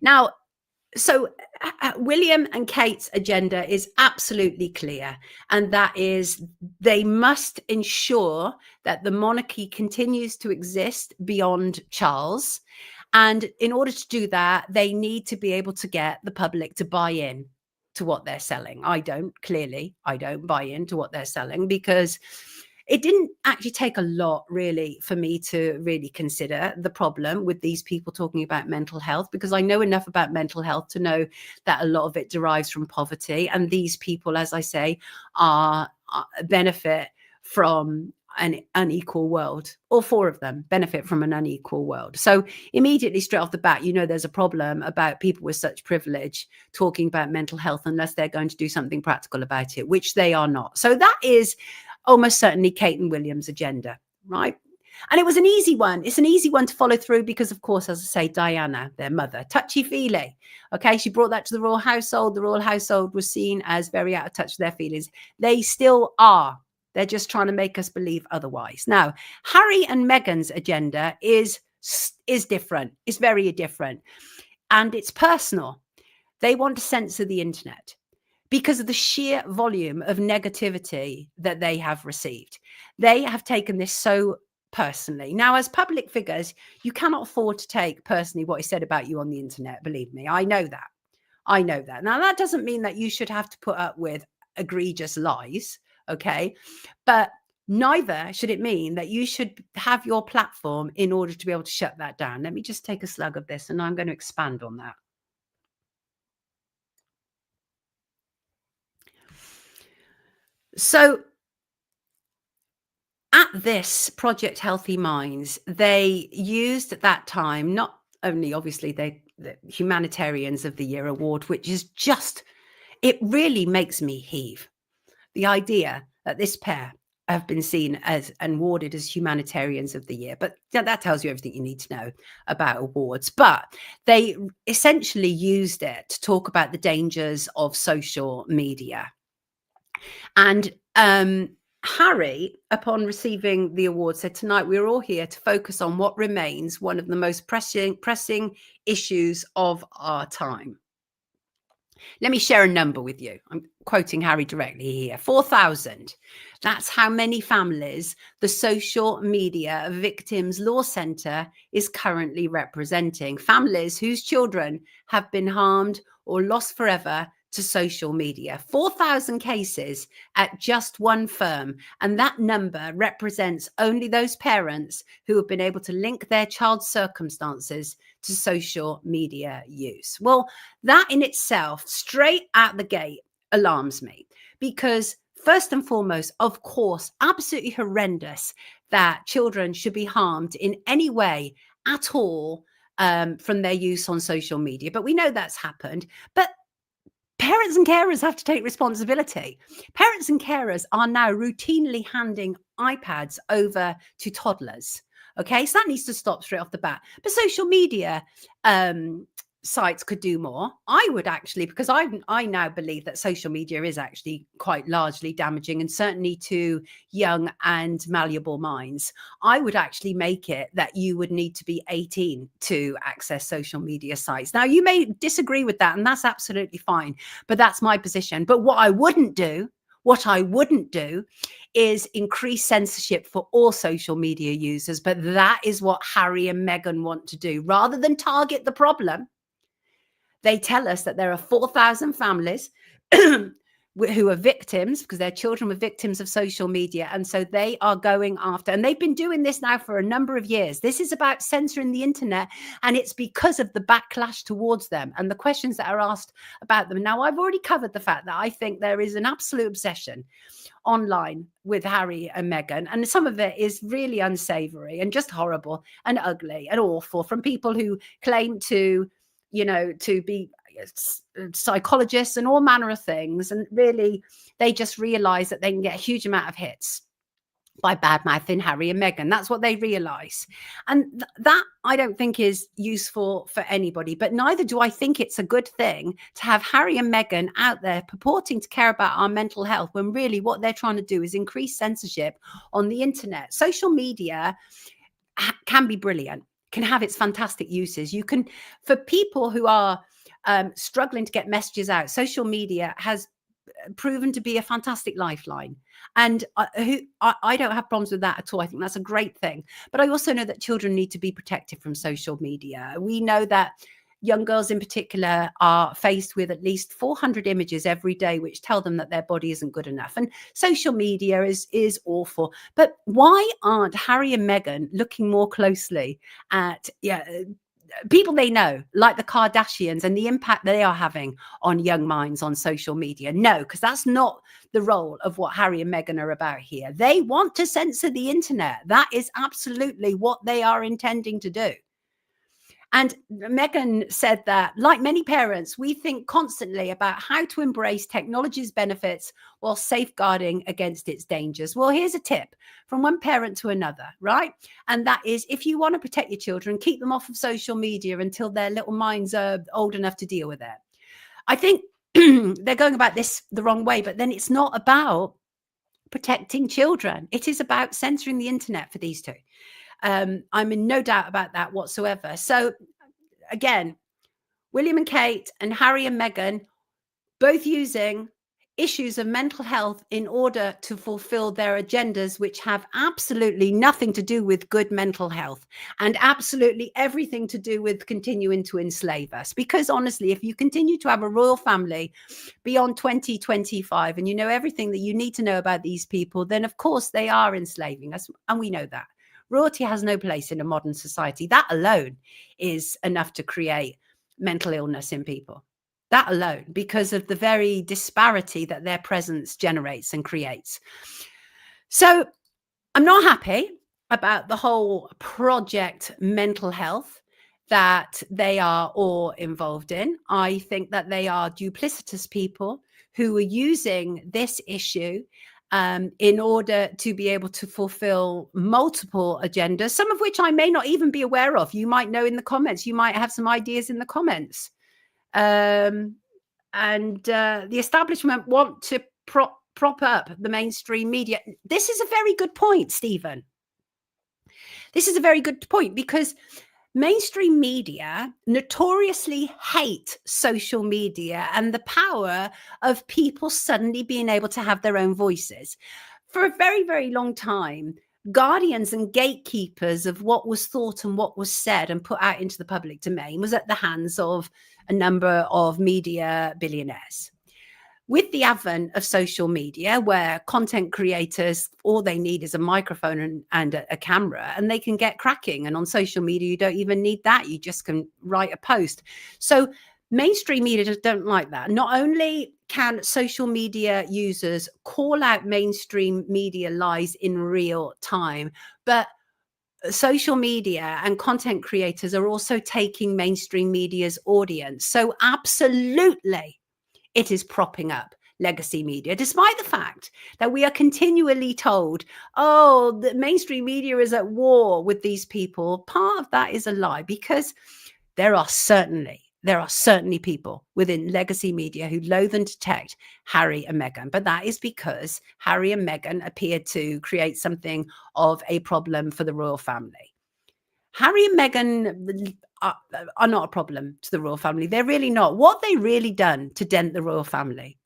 Now, so William and Kate's agenda is absolutely clear, and that is they must ensure that the monarchy continues to exist beyond Charles. And in order to do that, they need to be able to get the public to buy in to what they're selling. I don't buy into what they're selling, because it didn't actually take a lot really for me to really consider the problem with these people talking about mental health, because I know enough about mental health to know that a lot of it derives from poverty. And these people, as I say, benefit from an unequal world. All four of them benefit from an unequal world. So immediately straight off the bat, there's a problem about people with such privilege talking about mental health unless they're going to do something practical about it, which they are not. So that is almost certainly Kate and William's agenda, right? And it was an easy one. It's an easy one to follow through because, of course, as I say, Diana, their mother, touchy-feely. Okay, she brought that to the royal household. The royal household was seen as very out of touch with their feelings. They still are. They're just trying to make us believe otherwise. Now, Harry and Meghan's agenda is different. It's very different. And it's personal. They want to censor the internet because of the sheer volume of negativity that they have received. They have taken this so personally. Now, as public figures, you cannot afford to take personally what is said about you on the internet. Believe me, I know that. I know that. Now, that doesn't mean that you should have to put up with egregious lies, okay? But neither should it mean that you should have your platform in order to be able to shut that down. Let me just take a slug of this, and I'm going to expand on that. So at this Project Healthy Minds, they used at that time, not only obviously the Humanitarians of the Year award, which is just, it really makes me heave. The idea that this pair have been seen as and awarded as Humanitarians of the Year. But that tells you everything you need to know about awards. But they essentially used it to talk about the dangers of social media. And Harry, upon receiving the award, said, "Tonight we're all here to focus on what remains one of the most pressing issues of our time." Let me share a number with you. I'm quoting Harry directly here. 4,000. That's how many families the Social Media Victims Law Centre is currently representing. Families whose children have been harmed or lost forever to social media. 4,000 cases at just one firm. And that number represents only those parents who have been able to link their child's circumstances to social media use. Well, that in itself, straight out the gate, alarms me, because first and foremost, of course, absolutely horrendous that children should be harmed in any way at all from their use on social media. But we know that's happened. But parents and carers have to take responsibility. Parents and carers are now routinely handing iPads over to toddlers. Okay, so that needs to stop straight off the bat. But social media sites could do more. I would actually, because I now believe that social media is actually quite largely damaging, and certainly to young and malleable minds. I would actually make it that you would need to be 18 to access social media sites. Now, you may disagree with that, and that's absolutely fine, but that's my position. But what I wouldn't do is increase censorship for all social media users. But that is what Harry and Meghan want to do. Rather than target the problem, they tell us that there are 4,000 families who are victims, because their children were victims of social media. And so they are going after, and they've been doing this now for a number of years. This is about censoring the internet, and it's because of the backlash towards them and the questions that are asked about them. Now, I've already covered the fact that I think there is an absolute obsession online with Harry and Meghan, and some of it is really unsavory and just horrible and ugly and awful, from people who claim to be psychologists and all manner of things. And really, they just realize that they can get a huge amount of hits by bad-mouthing Harry and Meghan. That's what they realize. And that I don't think is useful for anybody. But neither do I think it's a good thing to have Harry and Meghan out there purporting to care about our mental health, when really what they're trying to do is increase censorship on the internet. Social media can be brilliant, can have its fantastic uses. You can, for people who are struggling to get messages out. Social media has proven to be a fantastic lifeline. And I don't have problems with that at all. I think that's a great thing. But I also know that children need to be protected from social media. We know that young girls in particular are faced with at least 400 images every day which tell them that their body isn't good enough, and social media is awful. But why aren't Harry and Meghan looking more closely at people they know, like the Kardashians, and the impact they are having on young minds on social media? No, because that's not the role of what Harry and Meghan are about here. They want to censor the internet. That is absolutely what they are intending to do. And Meghan said that, like many parents, we think constantly about how to embrace technology's benefits while safeguarding against its dangers. Well, here's a tip from one parent to another, right? And that is, if you want to protect your children, keep them off of social media until their little minds are old enough to deal with it. I think they're going about this the wrong way, but then it's not about protecting children. It is about censoring the internet for these two. I'm in no doubt about that whatsoever. So again, William and Kate and Harry and Meghan both using issues of mental health in order to fulfill their agendas, which have absolutely nothing to do with good mental health and absolutely everything to do with continuing to enslave us. Because honestly, if you continue to have a royal family beyond 2025 and you know everything that you need to know about these people, then of course they are enslaving us. And we know that. Royalty has no place in a modern society. That alone is enough to create mental illness in people. That alone, because of the very disparity that their presence generates and creates. So I'm not happy about the whole project mental health that they are all involved in. I think that they are duplicitous people who are using this issue in order to be able to fulfill multiple agendas, some of which I may not even be aware of. You might know in the comments. You might have some ideas in the comments. And the establishment want to prop up the mainstream media. This is a very good point, Stephen. This is a very good point, because mainstream media notoriously hate social media and the power of people suddenly being able to have their own voices. For a very, very long time, guardians and gatekeepers of what was thought and what was said and put out into the public domain was at the hands of a number of media billionaires. With the advent of social media, where content creators, all they need is a microphone and a camera, and they can get cracking. And on social media, you don't even need that. You just can write a post. So mainstream media just don't like that. Not only can social media users call out mainstream media lies in real time, but social media and content creators are also taking mainstream media's audience. So absolutely, it is propping up legacy media, despite the fact that we are continually told, oh, the mainstream media is at war with these people. Part of that is a lie, because there are certainly people within legacy media who loathe and detect Harry and Meghan. But that is because Harry and Meghan appear to create something of a problem for the royal family. Harry and Meghan are not a problem to the royal family. They're really not. What they really done to dent the royal family?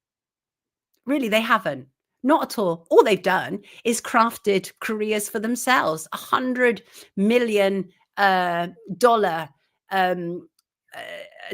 Really, they haven't. Not at all. All they've done is crafted careers for themselves. $100 million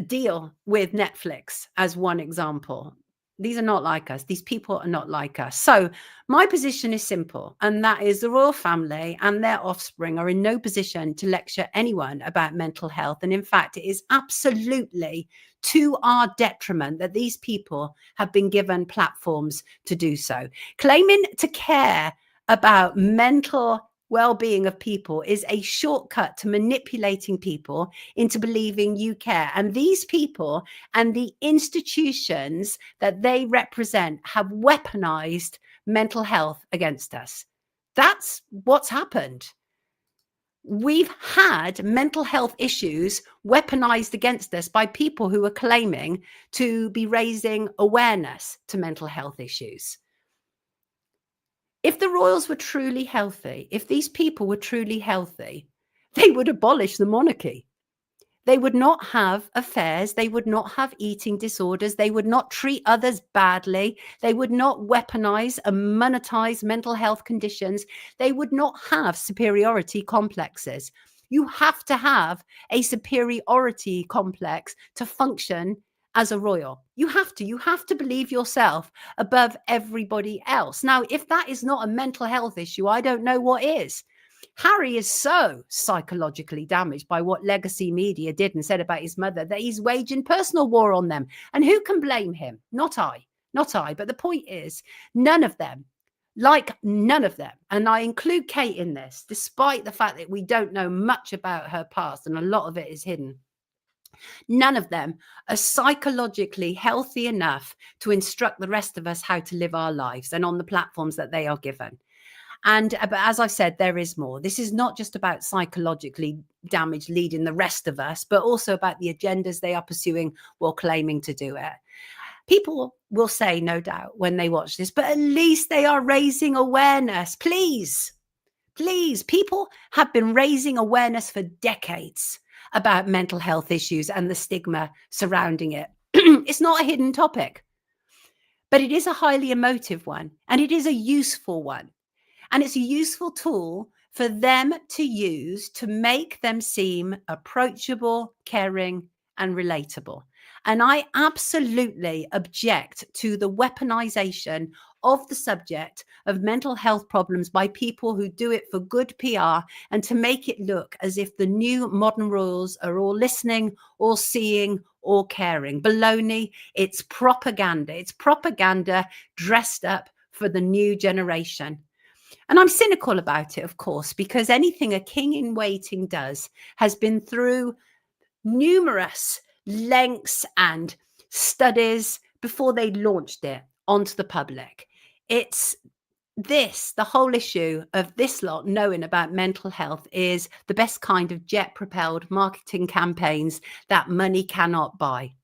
deal with Netflix as one example. These are not like us. These people are not like us. So my position is simple, and that is the royal family and their offspring are in no position to lecture anyone about mental health. And in fact, it is absolutely to our detriment that these people have been given platforms to do so. Claiming to care about mental well-being of people is a shortcut to manipulating people into believing you care. And these people and the institutions that they represent have weaponized mental health against us. That's what's happened. We've had mental health issues weaponized against us by people who are claiming to be raising awareness to mental health issues. If the royals were truly healthy, if these people were truly healthy, they would abolish the monarchy. They would not have affairs. They would not have eating disorders. They would not treat others badly. They would not weaponize and monetize mental health conditions. They would not have superiority complexes. You have to have a superiority complex to function as a royal. You have to believe yourself above everybody else. Now, if that is not a mental health issue, I don't know what is. Harry is so psychologically damaged by what legacy media did and said about his mother that he's waging personal war on them. And who can blame him? Not I. But the point is, none of them, and I include Kate in this, despite the fact that we don't know much about her past and a lot of it is hidden. None of them are psychologically healthy enough to instruct the rest of us how to live our lives and on the platforms that they are given. And but as I've said, there is more. This is not just about psychologically damage leading the rest of us, but also about the agendas they are pursuing while claiming to do it. People will say, no doubt, when they watch this, but at least they are raising awareness. Please, people have been raising awareness for decades about mental health issues and the stigma surrounding it. It's not a hidden topic, but it is a highly emotive one, and it is a useful one. And it's a useful tool for them to use to make them seem approachable, caring, and relatable. And I absolutely object to the weaponization of the subject of mental health problems by people who do it for good PR and to make it look as if the new modern royals are all listening, all seeing, all caring. Baloney. It's propaganda. It's propaganda dressed up for the new generation. And I'm cynical about it, of course, because anything a king in waiting does has been through numerous lengths and studies before they launched it onto the public. It's this, the whole issue of this lot knowing about mental health is the best kind of jet-propelled marketing campaigns that money cannot buy.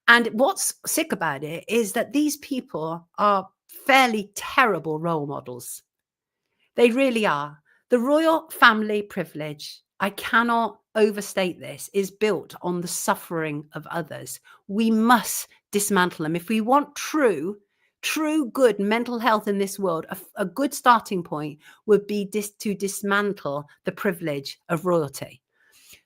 And what's sick about it is that these people are fairly terrible role models. They really are. The royal family privilege, I cannot overstate this, is built on the suffering of others. We must dismantle them. If we want true good mental health in this world, a good starting point would be to dismantle the privilege of royalty.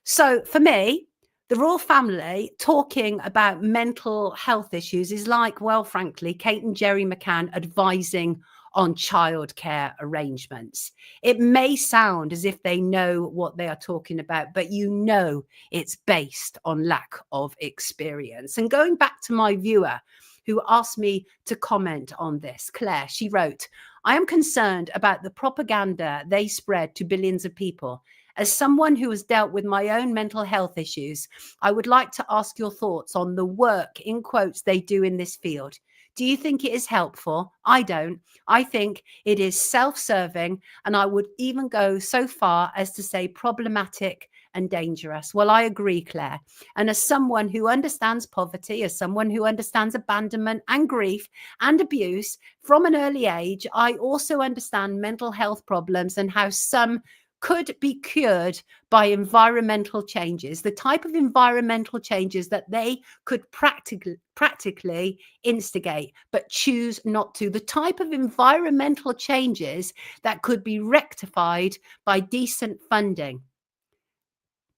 So for me, the royal family talking about mental health issues is like, well, frankly, Kate and Jerry McCann advising on childcare arrangements. It may sound as if they know what they are talking about, but you know it's based on lack of experience. And going back to my viewer who asked me to comment on this, Claire, she wrote, I am concerned about the propaganda they spread to billions of people. As someone who has dealt with my own mental health issues, I would like to ask your thoughts on the work, in quotes, they do in this field. Do you think it is helpful? I don't. I think it is self-serving, and I would even go so far as to say problematic and dangerous. Well, I agree, Claire. And as someone who understands poverty, as someone who understands abandonment and grief and abuse from an early age, I also understand mental health problems and how some could be cured by environmental changes, the type of environmental changes that they could practically instigate, but choose not to, the type of environmental changes that could be rectified by decent funding.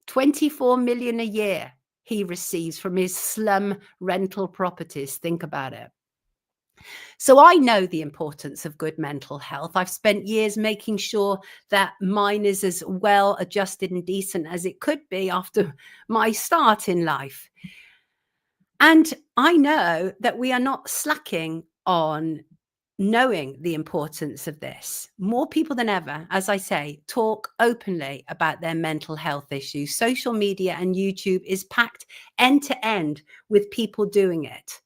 24 million a year he receives from his slum rental properties. Think about it. So I know the importance of good mental health. I've spent years making sure that mine is as well adjusted and decent as it could be after my start in life. And I know that we are not slacking on knowing the importance of this. More people than ever, as I say, talk openly about their mental health issues. Social media and YouTube is packed end to end with people doing it.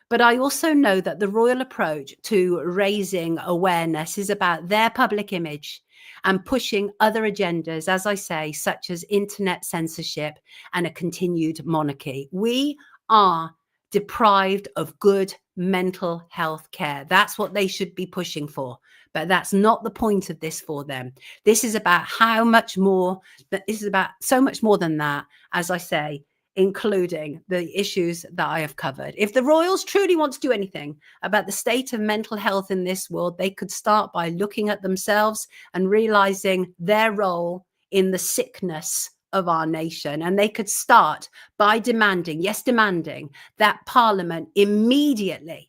But I also know that the royal approach to raising awareness is about their public image and pushing other agendas, as I say, such as internet censorship and a continued monarchy. We are deprived of good mental health care. That's what they should be pushing for. But that's not the point of this for them. This is about how much more, this is about so much more than that, as I say, including the issues that I have covered. If the royals truly want to do anything about the state of mental health in this world, they could start by looking at themselves and realizing their role in the sickness of our nation. And they could start by demanding, yes, demanding that Parliament immediately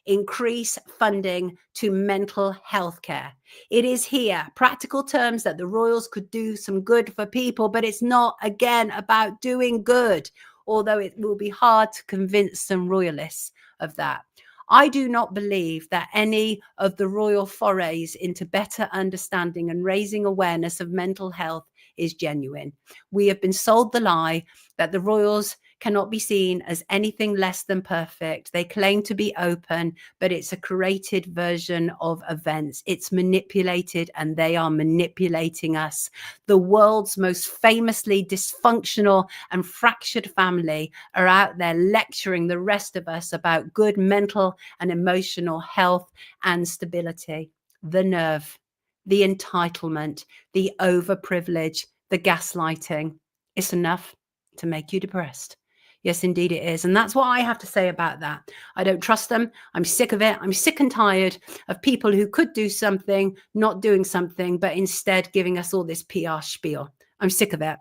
increase funding to mental health care. It is here, practical terms, that the royals could do some good for people, but it's not, again, about doing good, although it will be hard to convince some royalists of that. I do not believe that any of the royal forays into better understanding and raising awareness of mental health is genuine. We have been sold the lie that the royals cannot be seen as anything less than perfect. They claim to be open, but it's a curated version of events. It's manipulated, and they are manipulating us. The world's most famously dysfunctional and fractured family are out there lecturing the rest of us about good mental and emotional health and stability. The nerve, the entitlement, the overprivilege, the gaslighting. It's enough to make you depressed. Yes, indeed it is. And that's what I have to say about that. I don't trust them. I'm sick of it. I'm sick and tired of people who could do something, not doing something, but instead giving us all this PR spiel. I'm sick of it.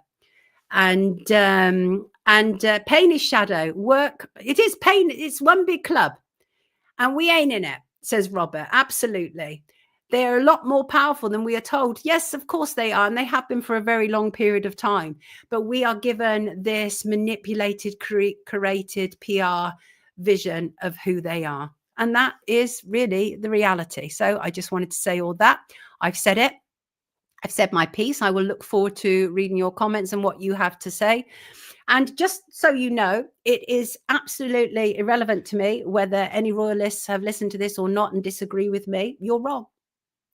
And pain is shadow. Work, it is pain. It's one big club. And we ain't in it, says Robert. Absolutely. They're a lot more powerful than we are told. Yes, of course they are. And they have been for a very long period of time. But we are given this manipulated, curated PR vision of who they are. And that is really the reality. So I just wanted to say all that. I've said it. I've said my piece. I will look forward to reading your comments and what you have to say. And just so you know, it is absolutely irrelevant to me whether any royalists have listened to this or not and disagree with me. You're wrong.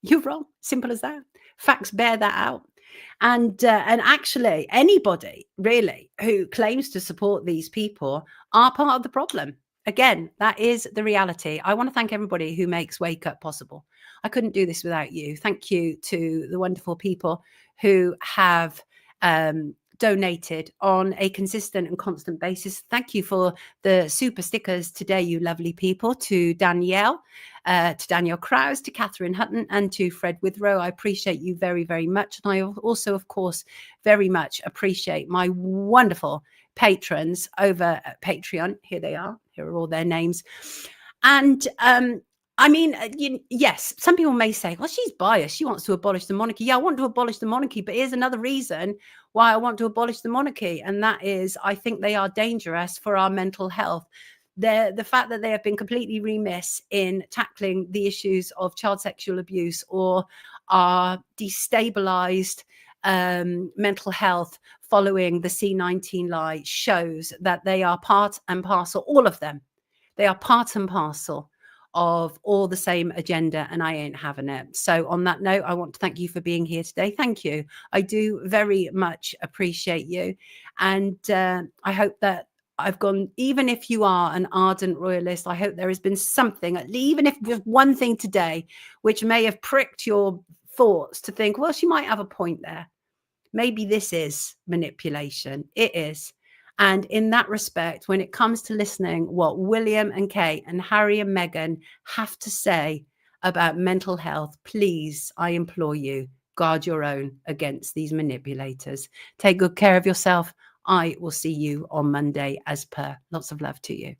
You're wrong. Simple as that. Facts bear that out. And actually, anybody really who claims to support these people are part of the problem. Again, that is the reality. I want to thank everybody who makes Wake Up possible. I couldn't do this without you. Thank you to the wonderful people who have donated on a consistent and constant basis. Thank you for the super stickers today, you lovely people. To Danielle Krause, to Catherine Hutton, and to Fred Withrow. I appreciate you very, very much. And I also, of course, very much appreciate my wonderful patrons over at Patreon. Here they are. Here are all their names. And I mean, yes, some people may say, well, she's biased. She wants to abolish the monarchy. Yeah, I want to abolish the monarchy. But here's another reason why I want to abolish the monarchy. And that is, I think they are dangerous for our mental health. The fact that they have been completely remiss in tackling the issues of child sexual abuse or our destabilized mental health following the C-19 lie shows that they are part and parcel, all of them. They are part and parcel of all the same agenda, and I ain't having it. So on that note, I want to thank you for being here today. Thank you. I do very much appreciate you. And I hope that I've gone, even if you are an ardent royalist, I hope there has been something, even if just one thing today, which may have pricked your thoughts to think, well, she might have a point there. Maybe this is manipulation. It is. And in that respect, when it comes to listening what William and Kate and Harry and Meghan have to say about mental health, please, I implore you, guard your own against these manipulators. Take good care of yourself. I will see you on Monday as per. Lots of love to you.